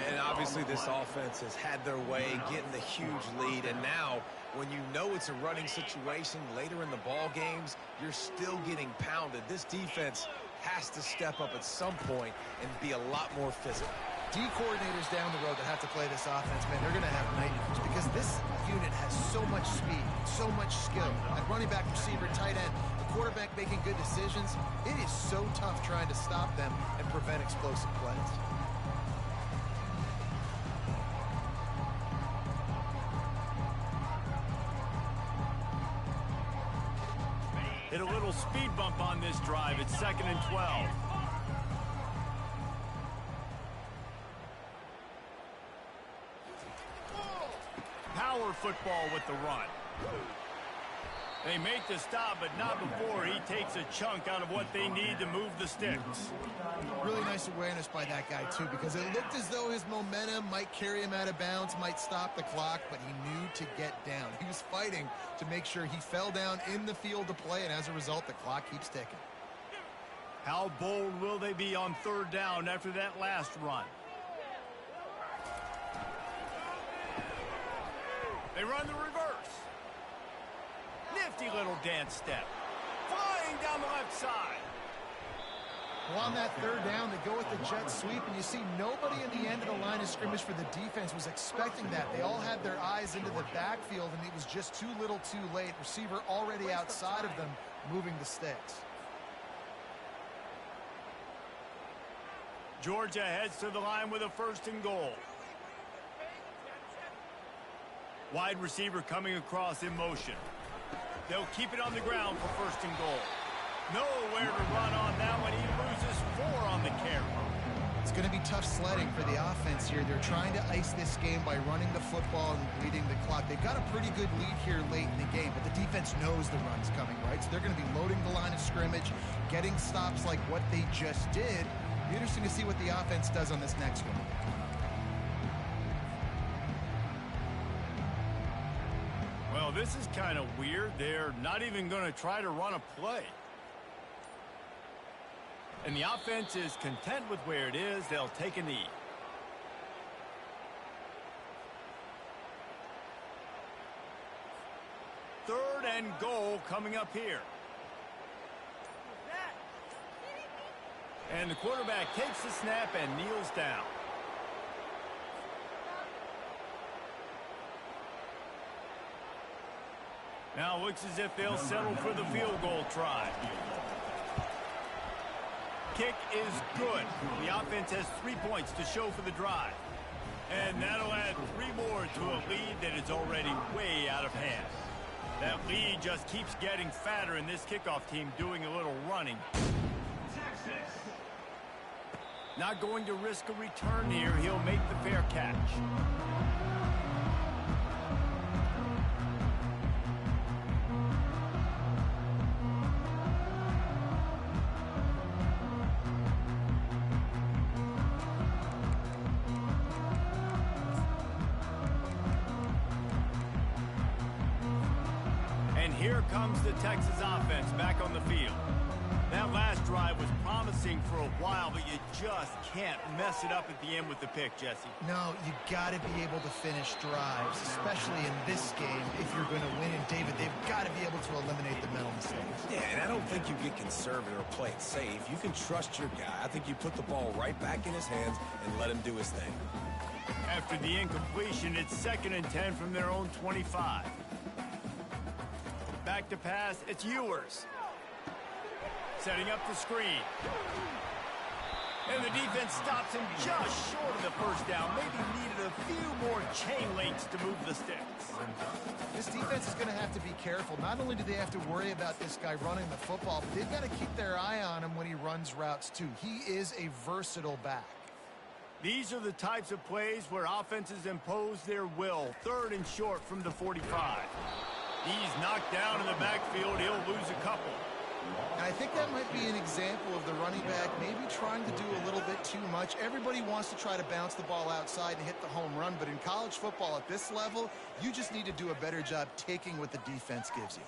B: And obviously this offense has had their way, getting the huge lead. And now, when you know it's a running situation later in the ball games, you're still getting pounded. This defense has to step up at some point and be a lot more physical.
C: D coordinators down the road that have to play this offense, man, they're going to have nightmares because this unit has so much speed, so much skill. At running back, receiver, tight end, the quarterback making good decisions. It is so tough trying to stop them and prevent explosive plays.
A: Hit a little speed bump on this drive. It's 2nd and 12. Power football with the run. They make the stop, but not before he takes a chunk out of what they need to move the sticks.
C: Really nice awareness by that guy, too, because it looked as though his momentum might carry him out of bounds, might stop the clock, but he knew to get down. He was fighting to make sure he fell down in the field to play, and as a result, the clock keeps ticking.
A: How bold will they be on 3rd down after that last run? They run the reverse. Nifty little dance step. Flying down the left side.
C: Well, on that 3rd down, they go with the jet sweep, and you see nobody in the end of the line of scrimmage for the defense was expecting that. They all had their eyes into the backfield, and it was just too little too late. Receiver already outside of them, moving the sticks.
A: Georgia heads to the line with a 1st and goal. Wide receiver coming across in motion. They'll keep it on the ground for first and goal. Nowhere to run on that one. He loses 4 on the carry.
C: It's going to be tough sledding for the offense here. They're trying to ice this game by running the football and bleeding the clock. They've got a pretty good lead here late in the game, but the defense knows the run's coming, right? So they're going to be loading the line of scrimmage, getting stops like what they just did. Be interesting to see what the offense does on this next one.
A: Well, this is kind of weird. They're not even going to try to run a play. And the offense is content with where it is. They'll take a knee. Third and goal coming up here. And the quarterback takes the snap and kneels down. Now looks as if they'll settle for the field goal try. Kick is good. The offense has 3 points to show for the drive. And that'll add 3 more to a lead that is already way out of hand. That lead just keeps getting fatter, and this kickoff team doing a little running. Not going to risk a return here. He'll make the fair catch. Here comes the Texas offense back on the field. That last drive was promising for a while, but you just can't mess it up at the end with the pick, Jesse.
C: No, you got to be able to finish drives, especially in this game. If you're going to win, and David, they've got to be able to eliminate the mental mistakes.
B: Yeah, and I don't think you get conservative or play it safe. You can trust your guy. I think you put the ball right back in his hands and let him do his thing.
A: After the incompletion, it's 2nd and 10 from their own 25. Back to pass, it's Ewers. Setting up the screen. And the defense stops him just short of the first down. Maybe needed a few more chain links to move the sticks.
C: This defense is going to have to be careful. Not only do they have to worry about this guy running the football, but they've got to keep their eye on him when he runs routes too. He is a versatile back.
A: These are the types of plays where offenses impose their will. 3rd and short from the 45. He's knocked down in the backfield. He'll lose a couple.
C: And I think that might be an example of the running back maybe trying to do a little bit too much. Everybody wants to try to bounce the ball outside and hit the home run, but in college football at this level, you just need to do a better job taking what the defense gives you.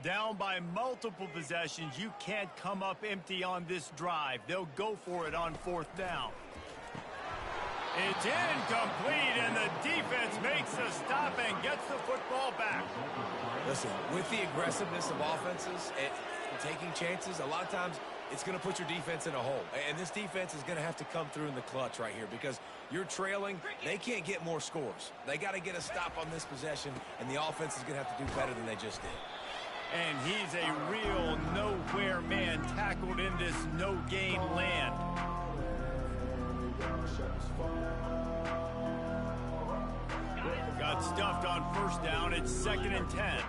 A: Down by multiple possessions, you can't come up empty on this drive. They'll go for it on 4th down. It's incomplete, and the defense makes the stop and gets the football back.
B: Listen, with the aggressiveness of offenses and taking chances, a lot of times it's going to put your defense in a hole. And this defense is going to have to come through in the clutch right here because you're trailing. They can't get more scores. They got to get a stop on this possession, and the offense is going to have to do better than they just did.
A: And he's a real nowhere man tackled in this no-gain land. Got stuffed on 1st down. It's 2nd and 10.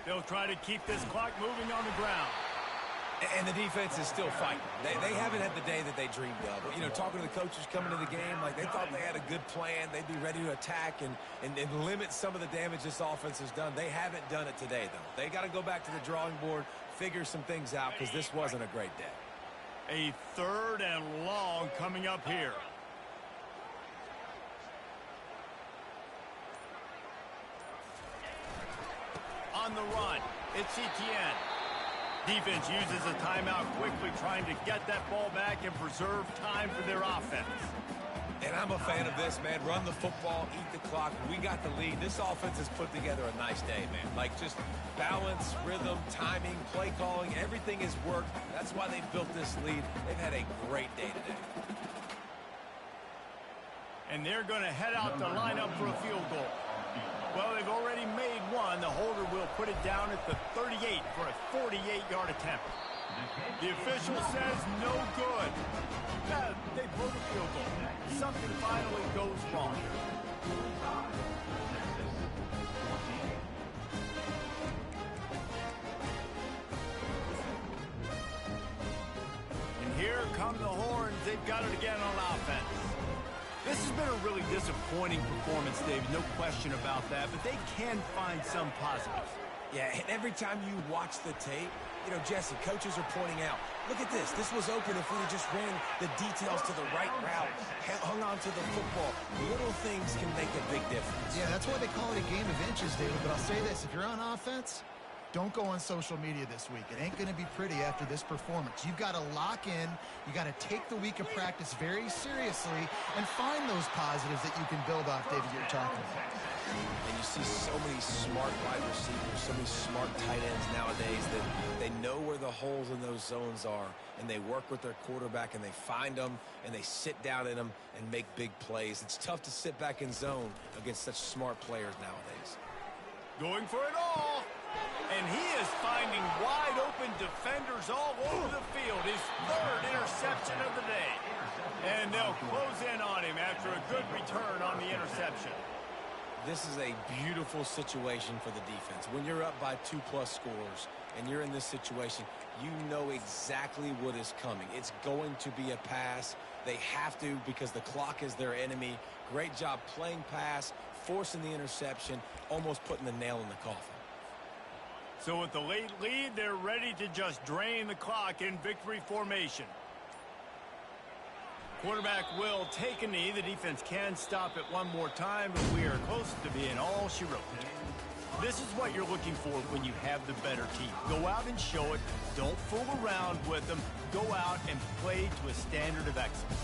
A: They'll try to keep this clock moving on the ground.
B: And the defense is still fighting. They haven't had the day that they dreamed of. You know, talking to the coaches coming to the game, like they thought they had a good plan. They'd be ready to attack and limit some of the damage this offense has done. They haven't done it today, though. They got to go back to the drawing board, figure some things out, because this wasn't a great day.
A: A 3rd and long coming up here. On the run, it's Kttn. Defense uses a timeout quickly, trying to get that ball back and preserve time for their offense.
B: And I'm a fan of this, man. Run the football, eat the clock. We got the lead. This offense has put together a nice day, man. Like just balance, rhythm, timing, play calling, everything has worked. That's why they built this lead. They've had a great day today.
A: And they're going to head out to line up for a field goal. Well, they've already made one. The holder will put it down at the 38 for a 48-yard attempt. The official says no good. They blow the field goal. Something finally goes wrong. And here come the horns. They've got it again on offense. This has been a really disappointing performance, David, no question about that, but they can find some positives.
B: Yeah, and every time you watch the tape, you know, Jesse, coaches are pointing out, look at this. This was open if we just ran the details to the right route, hung on to the football. Little things can make a big difference.
C: Yeah, that's why they call it a game of inches, David. But I'll say this, if you're on offense, don't go on social media this week. It ain't going to be pretty after this performance. You've got to lock in. You got to take the week of practice very seriously and find those positives that you can build off, David, you're talking about.
B: And you see so many smart wide receivers, so many smart tight ends nowadays that they know where the holes in those zones are, and they work with their quarterback, and they find them, and they sit down in them and make big plays. It's tough to sit back in zone against such smart players nowadays.
A: Going for it all. And he is finding wide open defenders all over the field. His third interception of the day. And they'll close in on him after a good return on the interception.
B: This is a beautiful situation for the defense. When you're up by 2+ scores and you're in this situation, you know exactly what is coming. It's going to be a pass. They have to because the clock is their enemy. Great job playing pass, forcing the interception, almost putting the nail in the coffin.
A: So with the late lead, they're ready to just drain the clock in victory formation. Quarterback will take a knee. The defense can stop it one more time, but we are close to being all she wrote. This is what you're looking for when you have the better team. Go out and show it. Don't fool around with them. Go out and play to a standard of excellence.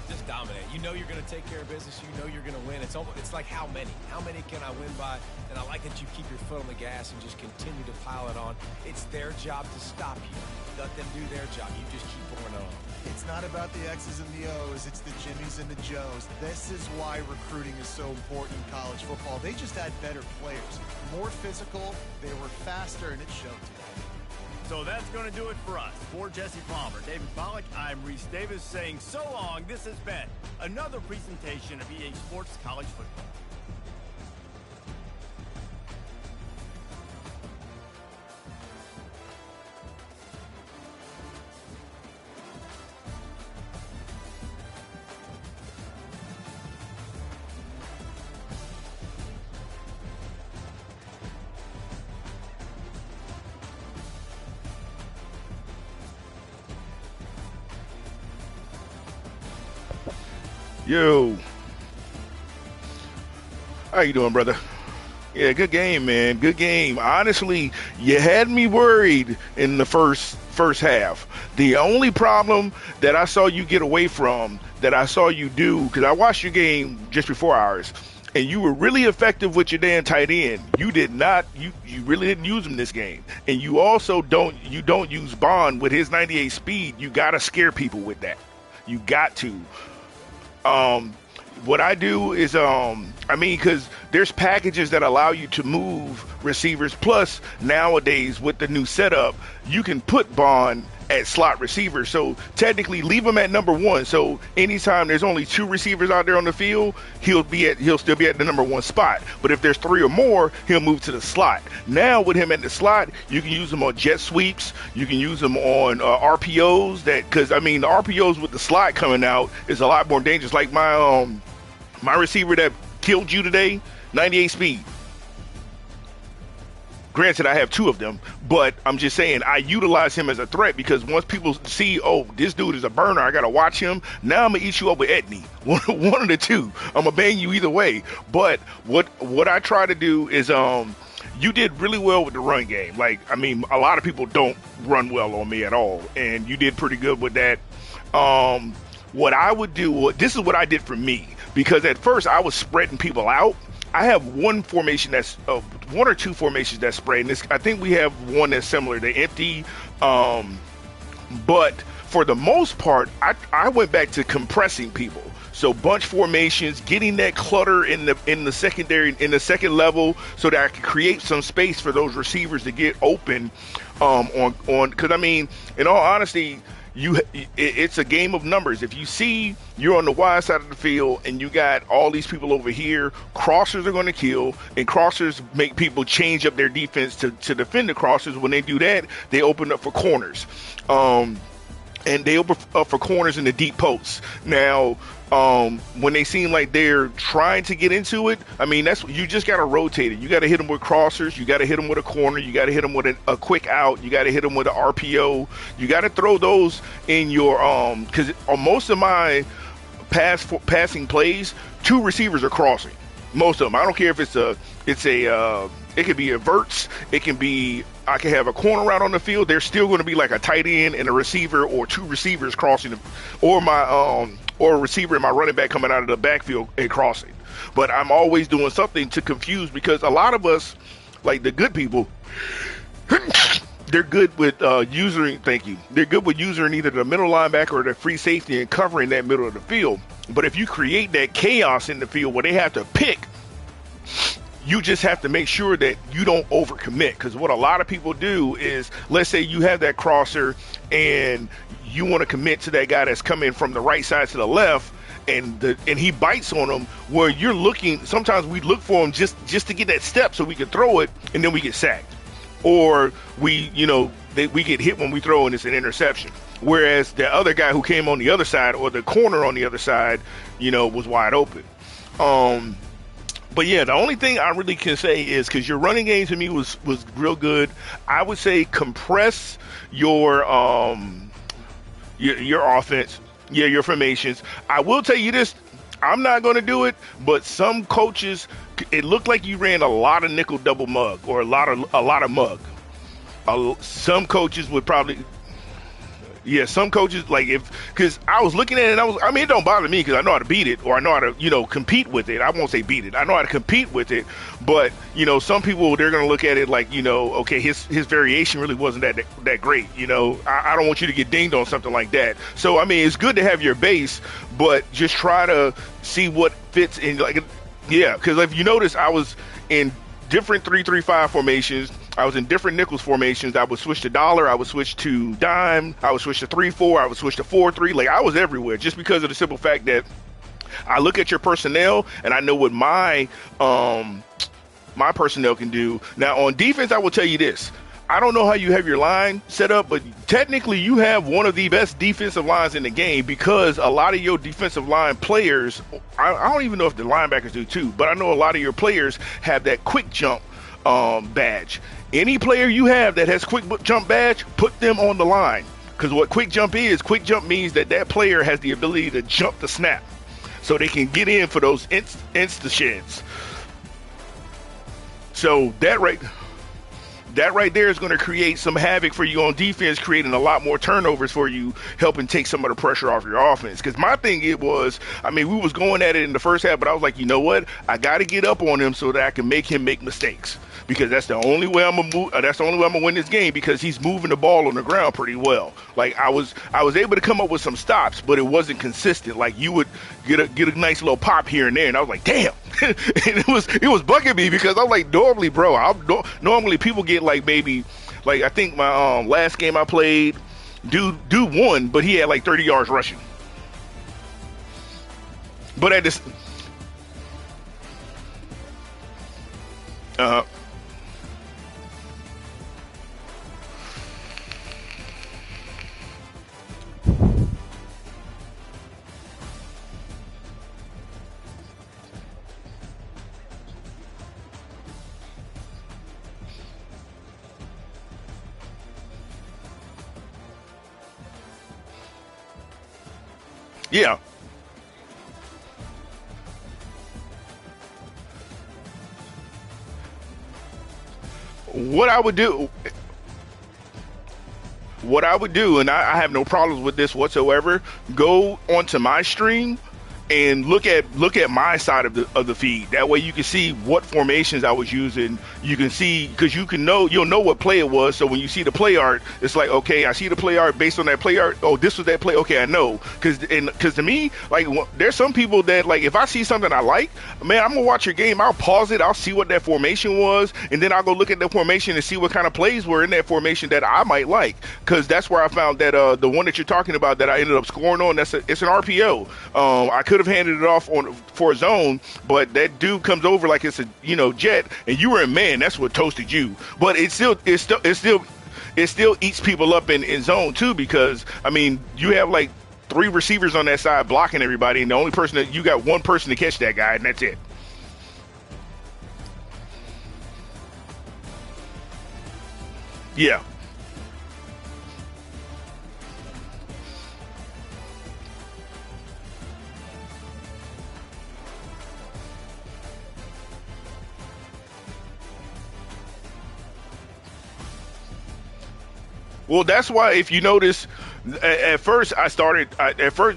B: Just dominate. You know you're going to take care of business. You know you're going to win. It's like how many? How many can I win by? And I like that you keep your foot on the gas and just continue to pile it on. It's their job to stop you. Let them do their job. You just keep pouring it on.
C: It's not about the X's and the O's. It's the Jimmies and the Joes. This is why recruiting is so important in college football. They just had better players. More physical. They were faster, and it showed today.
A: So that's going to do it for us. For Jesse Palmer, David Pollack, I'm Reese Davis saying so long. This has been another presentation of EA Sports College Football.
E: Yo, how you doing, brother? Yeah, good game, man. Good game. Honestly, you had me worried in the first half. The only problem that I saw you get away from, that I saw you do, because I watched your game just before ours, and you were really effective with your damn tight end. You did not, you really didn't use him this game. And you also don't use Bond with his 98 speed. You got to scare people with that. You got to. What I do is, because there's packages that allow you to move receivers. Plus, nowadays with the new setup, you can put Bond at slot receiver. So technically, leave him at number 1. So anytime there's only 2 receivers out there on the field, he'll still be at the number 1 spot. But if there's 3 or more, he'll move to the slot. Now with him at the slot, you can use him on jet sweeps. You can use him on RPOs. Because the RPOs with the slot coming out is a lot more dangerous. Like my receiver that killed you today, 98 speed. Granted, I have 2 of them, but I'm just saying I utilize him as a threat because once people see, oh, this dude is a burner, I got to watch him. Now I'm going to eat you up with Etney. One of the two. I'm going to bang you either way. But what I try to do is you did really well with the run game. A lot of people don't run well on me at all, and you did pretty good with that. What I would do, this is what I did for me, because at first I was spreading people out. I have one formation that's 1 or 2 formations that spread. And I think we have one that's similar to empty. But for the most part, I went back to compressing people. So bunch formations, getting that clutter in the secondary, in the second level, so that I can create some space for those receivers to get open. On because I mean, in all honesty, it's a game of numbers. If you see you're on the wide side of the field and you got all these people over here, crossers are going to kill, and crossers make people change up their defense to defend the crossers. When they do that, they open up for corners. And they open up for corners in the deep posts. Now, when they seem like they're trying to get into it, I mean, you just got to rotate it. You got to hit them with crossers. You got to hit them with a corner. You got to hit them with a quick out. You got to hit them with an RPO. You got to throw those in your because on most of my passing plays, 2 receivers are crossing. Most of them. I don't care if it could be a verts. It can be, I can have a corner route on the field. There's still going to be like a tight end and a receiver, or 2 receivers crossing, or a receiver and my running back coming out of the backfield and crossing. But I'm always doing something to confuse, because a lot of us, like the good people, they're good with using. Thank you. They're good with using either the middle linebacker or the free safety and covering that middle of the field. But if you create that chaos in the field where they have to pick, you just have to make sure that you don't overcommit. Because what a lot of people do is, let's say you have that crosser and you want to commit to that guy that's coming from the right side to the left, and he bites on them, where you're looking, sometimes we look for him just to get that step so we can throw it, and then we get sacked. Or we get hit when we throw and it's an interception. Whereas the other guy who came on the other side, or the corner on the other side, was wide open. But yeah, the only thing I really can say is, because your running game to me was real good, I would say compress your offense, your formations. I will tell you this, I'm not going to do it, but some coaches, it looked like you ran a lot of nickel double mug, or a lot of mug. Some coaches would probably. Yeah, some coaches, because I was looking at it, and it don't bother me because I know how to beat it, or I know how to, compete with it. I won't say beat it. I know how to compete with it. But, some people, they're going to look at it like, okay, his variation really wasn't that great. I don't want you to get dinged on something like that. So, it's good to have your base, but just try to see what fits in. Because if you notice, I was in different 3-3-5 formations. I was in different nickels formations. I would switch to dollar. I would switch to dime. I would switch to 3-4. I would switch to 4-3. I was everywhere, just because of the simple fact that I look at your personnel and I know what my personnel can do. Now, on defense, I will tell you this. I don't know how you have your line set up, but technically you have one of the best defensive lines in the game, because a lot of your defensive line players, I don't even know if the linebackers do too, but I know a lot of your players have that quick jump badge. Any player you have that has quick jump badge, put them on the line. Because what quick jump means that player has the ability to jump the snap, so they can get in for those insta sheds. So that right there is going to create some havoc for you on defense, creating a lot more turnovers for you, helping take some of the pressure off your offense. Because my thing we was going at it in the first half, but I was like, you know what? I got to get up on him so that I can make him make mistakes. Because that's the only way I'm gonna win this game, because he's moving the ball on the ground pretty well. I was able to come up with some stops, but it wasn't consistent. You would get a nice little pop here and there, and I was like, damn. And it was bugging me, because I'm like, normally people get maybe I think my last game I played, dude won, but he had 30 yards rushing. But at this yeah. What I would do, and I have no problems with this whatsoever, go onto my stream and look at my side of the feed. That way you can see what formations I was using. You can see, because you'll know what play it was. So when you see the play art, it's like, okay, I see the play art based on that play art. Oh, this was that play. Okay, I know. Because to me, like, there's some people that, like, if I see something I like, man, I'm gonna watch your game. I'll pause it. I'll see what that formation was, and then I'll go look at the formation and see what kind of plays were in that formation that I might like. Because that's where I found that the one that you're talking about that I ended up scoring on, it's an RPO. I could have handed it off for a zone, but that dude comes over like it's a jet, and you were in man. That's what toasted you. But it still eats people up in zone too, because I mean you have like 3 receivers on that side blocking everybody, and the only person that you got one person to catch that guy, and that's it. Yeah. Well, that's why if you notice, at first I started.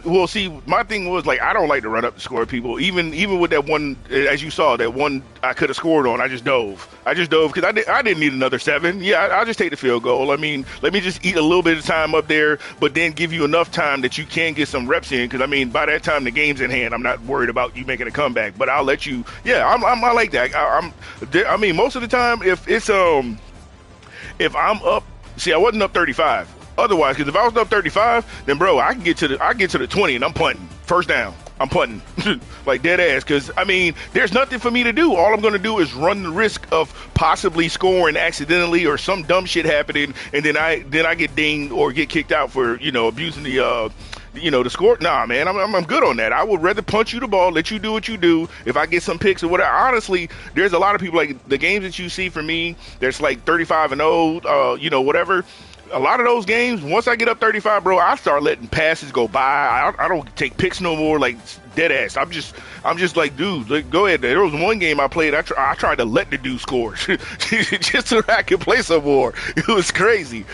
E: Well, see, my thing was like I don't like to run up to score people. Even with that one, as you saw, that one I could have scored on. I just dove because I didn't need another 7. Yeah, I'll just take the field goal. I mean, let me just eat a little bit of time up there, but then give you enough time that you can get some reps in. Because I mean, by that time the game's in hand. I'm not worried about you making a comeback, but I'll let you. Yeah, I like that. I mean, most of the time if I'm up. See, I wasn't up 35. Otherwise, because if I was up 35, then bro, I get to the 20 and I'm punting. First down, I'm punting like dead ass. Because I mean, there's nothing for me to do. All I'm going to do is run the risk of possibly scoring accidentally or some dumb shit happening, and then I get dinged or get kicked out for abusing the score. Nah, man, I'm good on that. I would rather punch you the ball, let you do what you do. If I get some picks or whatever, honestly, there's a lot of people like the games that you see for me. There's like 35-0, whatever. A lot of those games, once I get up 35, bro, I start letting passes go by. I don't take picks no more, like dead ass. I'm just like, dude, like, go ahead. There was one game I played. I tried to let the dude score just so I could play some more. It was crazy.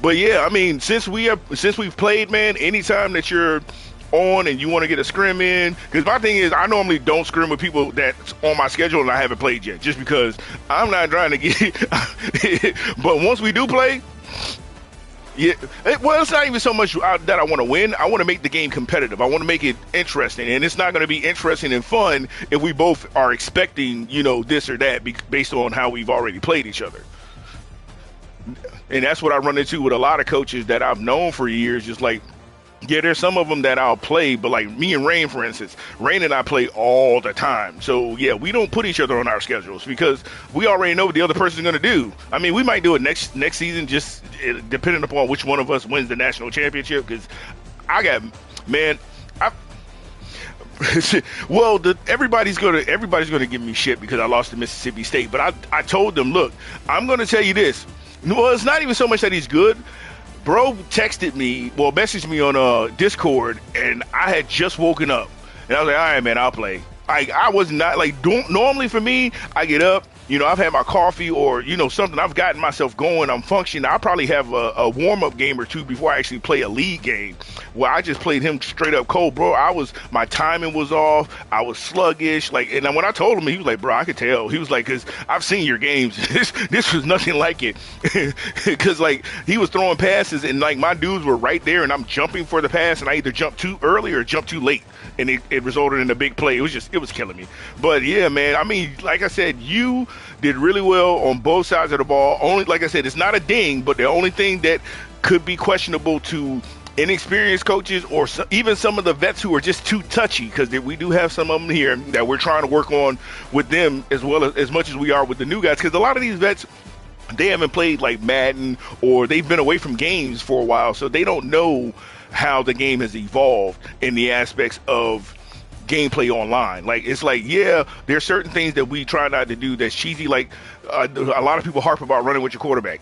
E: But yeah, I mean, since we've played, man, anytime that you're on and you want to get a scrim in, because my thing is I normally don't scrim with people that's on my schedule and I haven't played yet, just because I'm not trying to get. But once we do play. Yeah, well, it's not even so much that I want to win. I want to make the game competitive. I want to make it interesting, and it's not going to be interesting and fun if we both are expecting, this or that based on how we've already played each other. And that's what I run into with a lot of coaches that I've known for years. Just like, yeah, there's some of them that I'll play, but like me and Rain, for instance, Rain and I play all the time. So yeah, we don't put each other on our schedules because we already know what the other person's going to do. I mean, we might do it next season, just depending upon which one of us wins the national championship. Because well, everybody's gonna give me shit because I lost to Mississippi State. But I told them, look, I'm going to tell you this. Well, it's not even so much that he's good. Bro messaged me on Discord, and I had just woken up. And I was like, all right, man, I'll play. I was not, normally for me, I get up, I've had my coffee or, something. I've gotten myself going. I'm functioning. I probably have a warm-up game or two before I actually play a league game where I just played him straight up cold, bro. My timing was off. I was sluggish. And when I told him, he was like, bro, I could tell. He was like, because I've seen your games. This was nothing like it. Because, he was throwing passes and, my dudes were right there and I'm jumping for the pass and I either jumped too early or jumped too late. And it resulted in a big play. It was killing me. But, yeah, man, I mean, like I said, you did really well on both sides of the ball. Only, like I said, it's not a ding, but the only thing that could be questionable to inexperienced coaches or even some of the vets who are just too touchy, because we do have some of them here that we're trying to work on with them as well as much as we are with the new guys, because a lot of these vets, they haven't played like Madden or they've been away from games for a while, so they don't know how the game has evolved in the aspects of gameplay online. Yeah, there's certain things that we try not to do that's cheesy. A lot of people harp about running with your quarterback.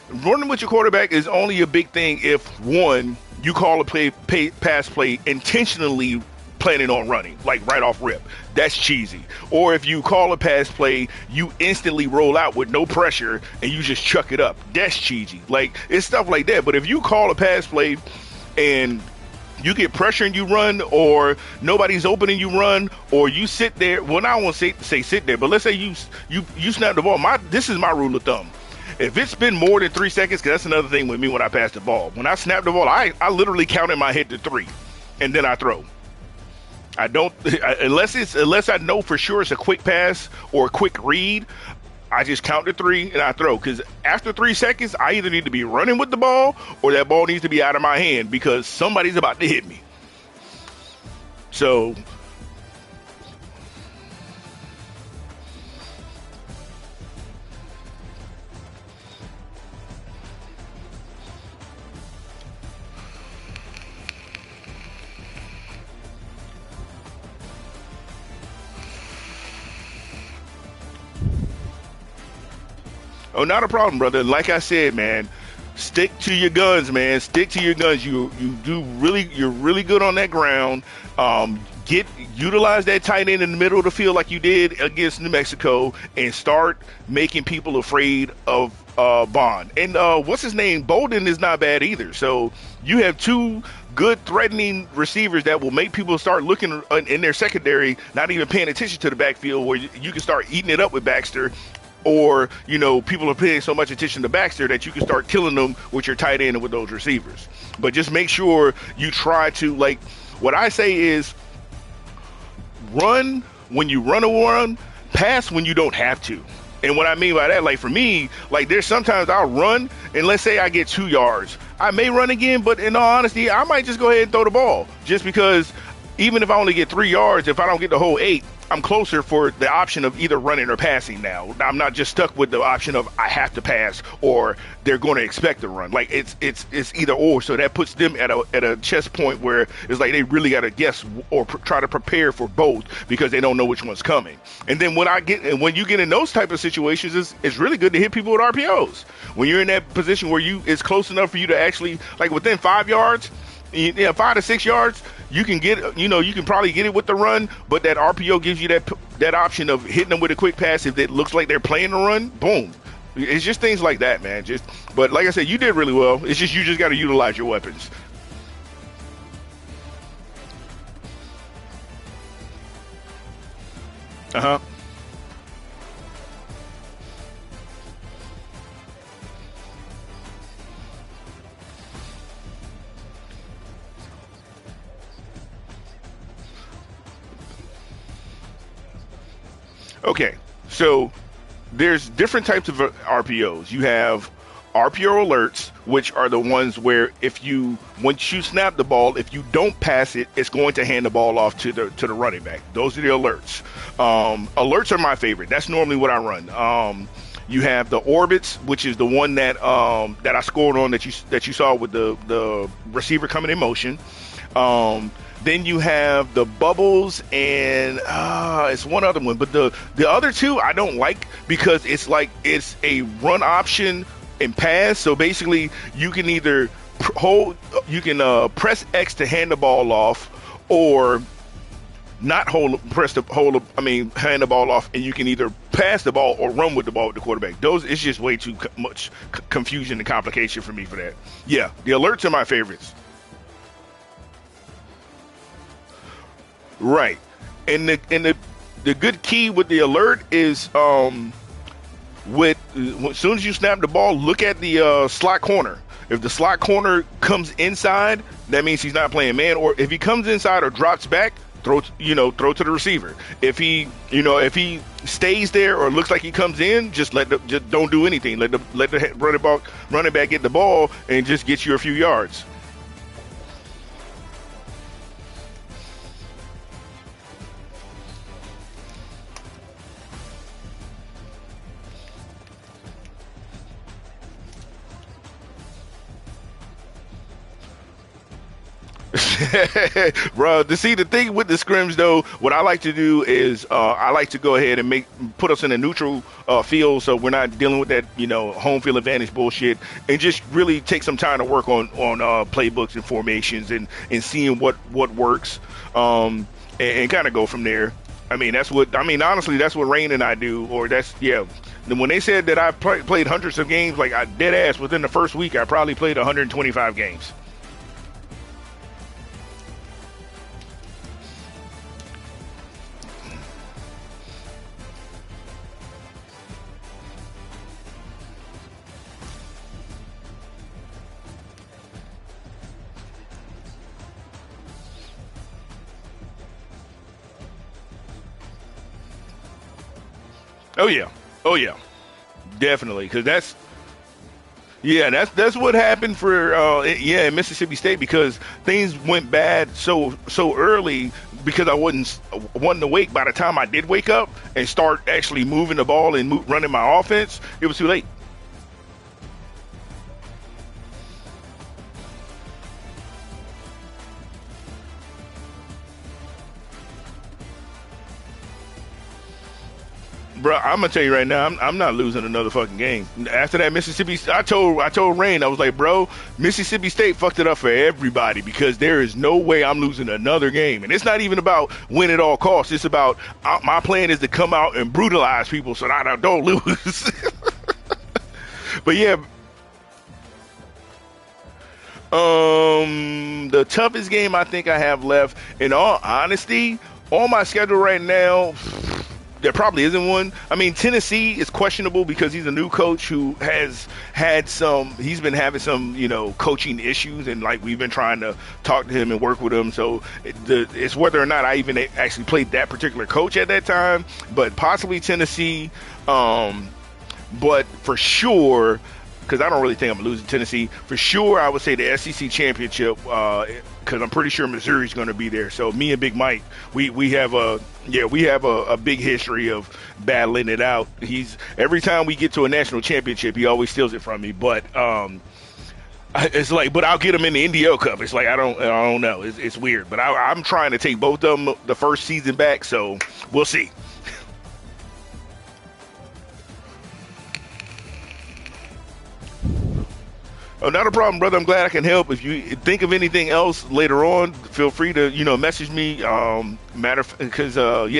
E: Running with your quarterback is only a big thing if, one, you call a pass play intentionally planning on running, right off rip. That's cheesy. Or if you call a pass play, you instantly roll out with no pressure and you just chuck it up. That's cheesy. It's stuff like that. But if you call a pass play and You get pressure and you run, or nobody's open and you run, or you sit there. Well, I won't say sit there, but let's say you snap the ball. This is my rule of thumb. If it's been more than 3 seconds, because that's another thing with me when I pass the ball. When I snap the ball, I literally count in my head to 3, and then I throw. I don't unless I know for sure it's a quick pass or a quick read. I just count to 3 and I throw, because after 3 seconds, I either need to be running with the ball or that ball needs to be out of my hand because somebody's about to hit me. So, oh, not a problem, brother. Like I said, man, stick to your guns, man. Stick to your guns. You're really good on that ground. Utilize that tight end in the middle of the field like you did against New Mexico, and start making people afraid of Bond. And what's his name? Bolden is not bad either. So you have 2 good threatening receivers that will make people start looking in their secondary, not even paying attention to the backfield, where you can start eating it up with Baxter. Or, people are paying so much attention to Baxter that you can start killing them with your tight end and with those receivers. But just make sure you try to, what I say is, run when you run, pass when you don't have to. And what I mean by that, for me, there's sometimes I'll run, and let's say I get 2 yards. I may run again, but in all honesty, I might just go ahead and throw the ball. Just because even if I only get 3 yards, if I don't get the whole 8, I'm closer for the option of either running or passing now. I'm not just stuck with the option of I have to pass or they're going to expect to run. It's either or. So that puts them at a chess point where it's they really got to guess or try to prepare for both because they don't know which one's coming. And then when you get in those type of situations, it's really good to hit people with RPOs. When you're in that position where it's close enough for you to actually, within 5 yards, 5 to 6 yards, you can get, you can probably get it with the run, but that RPO gives you that option of hitting them with a quick pass if it looks like they're playing the run. Boom. It's just things like that, man. But like I said, you did really well. It's just you just got to utilize your weapons. Uh-huh. Okay, so there's different types of RPOs. You have RPO alerts, which are the ones where once you snap the ball, if you don't pass it, it's going to hand the ball off to the running back. Those are the alerts. Alerts are my favorite. That's normally what I run. You have the orbits, which is the one that I scored on that you saw with the receiver coming in motion. Then you have the bubbles, and it's one other one. But the other 2 I don't like because it's a run option and pass. So basically, you can either press X to hand the ball off, or not hand the ball off, and you can either pass the ball or run with the ball with the quarterback. It's just way too much confusion and complication for me for that. Yeah, the alerts are my favorites. Right, and the good key with the alert is as soon as you snap the ball, look at the slot corner. If the slot corner comes inside, that means he's not playing man. Or if he comes inside or drops back, throw to the receiver. If he stays there or looks like he comes in, just don't do anything. Let the running back get the ball and just get you a few yards. Bro, the thing with the scrims though, what I like to do is I like to go ahead and put us in a neutral field, so we're not dealing with that home field advantage bullshit, and just really take some time to work on playbooks and formations and seeing what works, and kind of go from there. Honestly, that's what Rain and I do, or when they said that I played hundreds of games, I dead ass within the first week I probably played 125 games. Oh yeah, oh yeah, definitely. Because that's what happened for in Mississippi State, because things went bad so early because I wasn't awake. By the time I did wake up and start actually moving the ball and running my offense, it was too late. Bro, I'm gonna tell you right now, I'm not losing another fucking game. After that Mississippi, I told Rain, I was like, bro, Mississippi State fucked it up for everybody, because there is no way I'm losing another game. And it's not even about win at all costs. It's about my plan is to come out and brutalize people so that I don't lose. But yeah, the toughest game I think I have left, in all honesty, on my schedule right now, there probably isn't one. I mean, Tennessee is questionable because he's a new coach who he's been having some, coaching issues, and like we've been trying to talk to him and work with him. So it's whether or not I even actually played that particular coach at that time, but possibly Tennessee. But for sure, because I don't really think I'm going to lose to Tennessee, for sure I would say the SEC championship, because I'm pretty sure Missouri's going to be there. So me and Big Mike, we have a big history of battling it out. Every time we get to a national championship, he always steals it from me. But it's like, but I'll get him in the NDL Cup. It's like I don't know. It's weird. But I'm trying to take both of them the first season back. So we'll see. Oh, not a problem, brother. I'm glad I can help. If you think of anything else later on, feel free to, message me. Because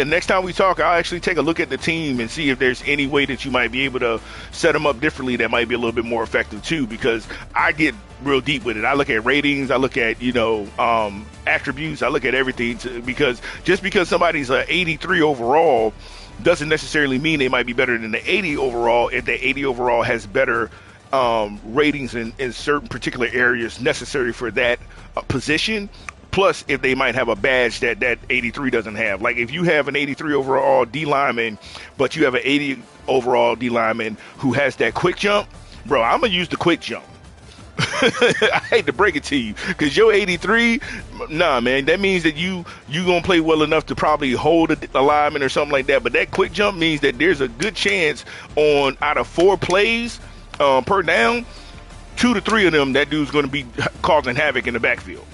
E: next time we talk, I'll actually take a look at the team and see if there's any way that you might be able to set them up differently that might be a little bit more effective too. Because I get real deep with it. I look at ratings. I look at attributes. I look at everything because just because somebody's 83 overall doesn't necessarily mean they might be better than the 80 overall if the 80 overall has better ratings in certain particular areas necessary for that position. Plus, if they might have a badge that 83 doesn't have. Like if you have an 83 overall D lineman, but you have an 80 overall D lineman who has that quick jump, bro, I'm going to use the quick jump. I hate to break it to you, because your 83, nah, man, that means that you going to play well enough to probably hold a lineman or something like that. But that quick jump means that there's a good chance out of 4 plays, per down, 2 to 3 of them, that dude's going to be causing havoc in the backfield.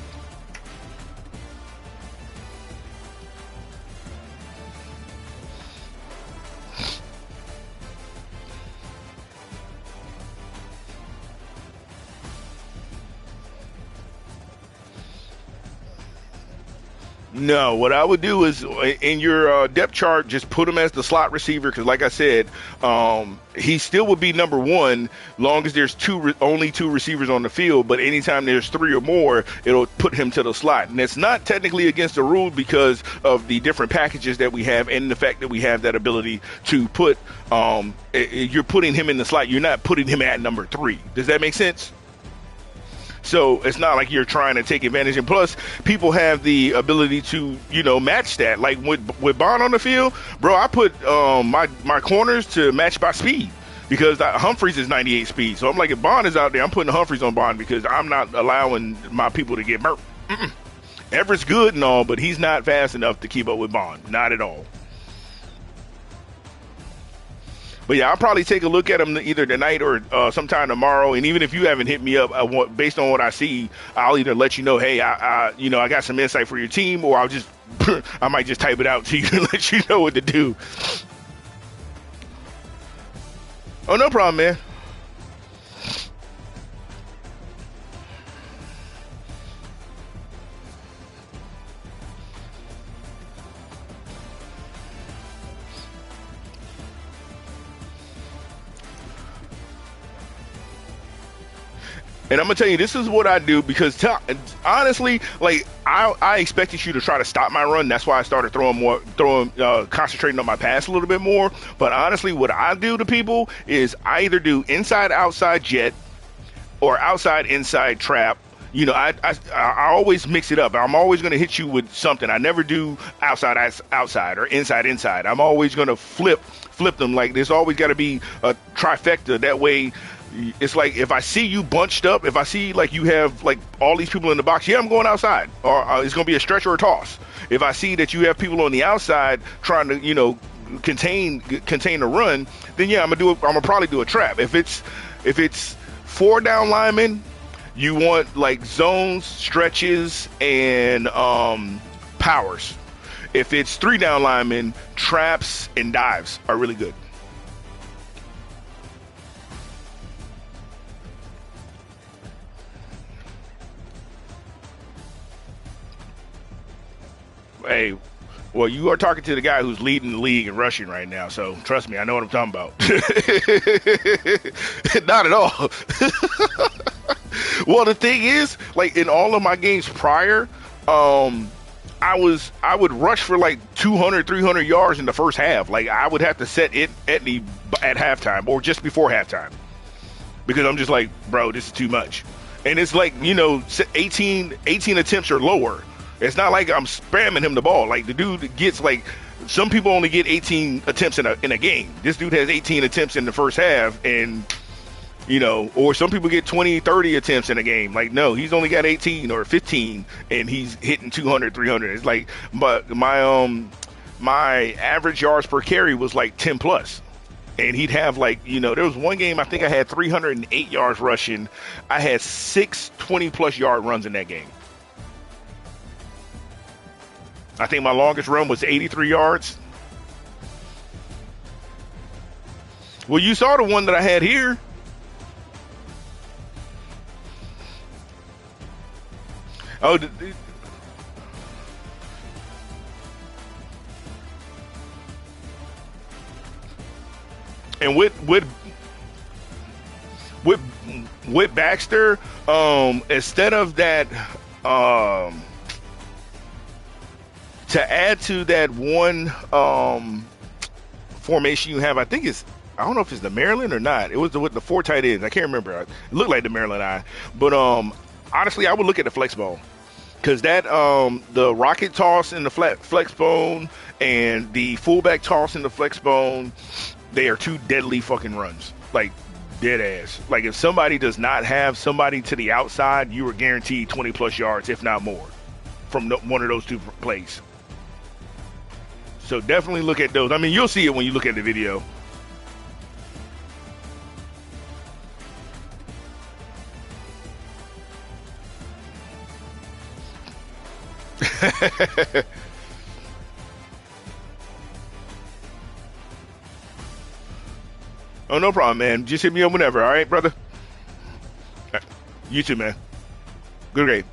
E: No, what I would do is in your depth chart, just put him as the slot receiver, because like I said, he still would be number 1 long as there's only 2 receivers on the field. But anytime there's 3 or more, it'll put him to the slot. And it's not technically against the rule because of the different packages that we have and the fact that we have that ability to put you're putting him in the slot. You're not putting him at number 3. Does that make sense? So it's not like you're trying to take advantage. And plus, people have the ability to, match that. Like with Bond on the field, bro, I put my corners to match by speed, because Humphreys is 98 speed. So I'm like, if Bond is out there, I'm putting Humphreys on Bond, because I'm not allowing my people to get burnt. Everett's good and all, but he's not fast enough to keep up with Bond. Not at all. But yeah, I'll probably take a look at them either tonight or sometime tomorrow. And even if you haven't hit me up, based on what I see, I'll either let you know, hey, I got some insight for your team, or I'll just, I might just type it out to you and let you know what to do. Oh, no problem, man. And I'm going to tell you, this is what I do, because honestly, like, I expected you to try to stop my run. That's why I started concentrating on my pass a little bit more. But honestly, what I do to people is I either do inside-outside jet or outside-inside trap. You know, I always mix it up. I'm always going to hit you with something. I never do outside or inside. I'm always going to flip them. Like there's always got to be a trifecta. That way, it's like if I see you bunched up, if I see like you have like all these people in the box, yeah, I'm going outside, or it's going to be a stretch or a toss. If I see that you have people on the outside trying to, you know, contain the run, then yeah, I'm gonna probably do a trap. If it's 4 down linemen, you want like zones, stretches, and powers. If it's 3 down linemen, traps and dives are really good. Hey, well, you are talking to the guy who's leading the league in rushing right now, so trust me, I know what I'm talking about. Not at all. Well, the thing is, like in all of my games prior, I would rush for like 200, 300 yards in the first half. Like I would have to set it at halftime or just before halftime because I'm just like, bro, this is too much. And it's like, you know, 18 attempts or lower. It's not like I'm spamming him the ball. Like the dude gets like, some people only get 18 attempts in a game. This dude has 18 attempts in the first half, and you know, or some people get 20, 30 attempts in a game. Like no, he's only got 18 or 15, and he's hitting 200, 300. It's like, but my average yards per carry was like 10 plus. And he'd have like, you know, there was one game I think I had 308 yards rushing. I had 6 20-plus yard runs in that game. I think my longest run was 83 yards. Well, you saw the one that I had here. Oh, and with Baxter, instead of that, to add to that one formation you have, I think I don't know if it's the Maryland or not. It was with the 4 tight ends. I can't remember. It looked like the Maryland eye. But honestly, I would look at the flex bone. Because that the rocket toss in the flex bone and the fullback toss in the flex bone, they are 2 deadly fucking runs. Like, dead ass. Like, if somebody does not have somebody to the outside, you are guaranteed 20-plus yards, if not more, from one of those 2 plays. So definitely look at those. I mean, you'll see it when you look at the video. Oh, no problem, man. Just hit me up whenever, all right, brother? You too, man. Good game.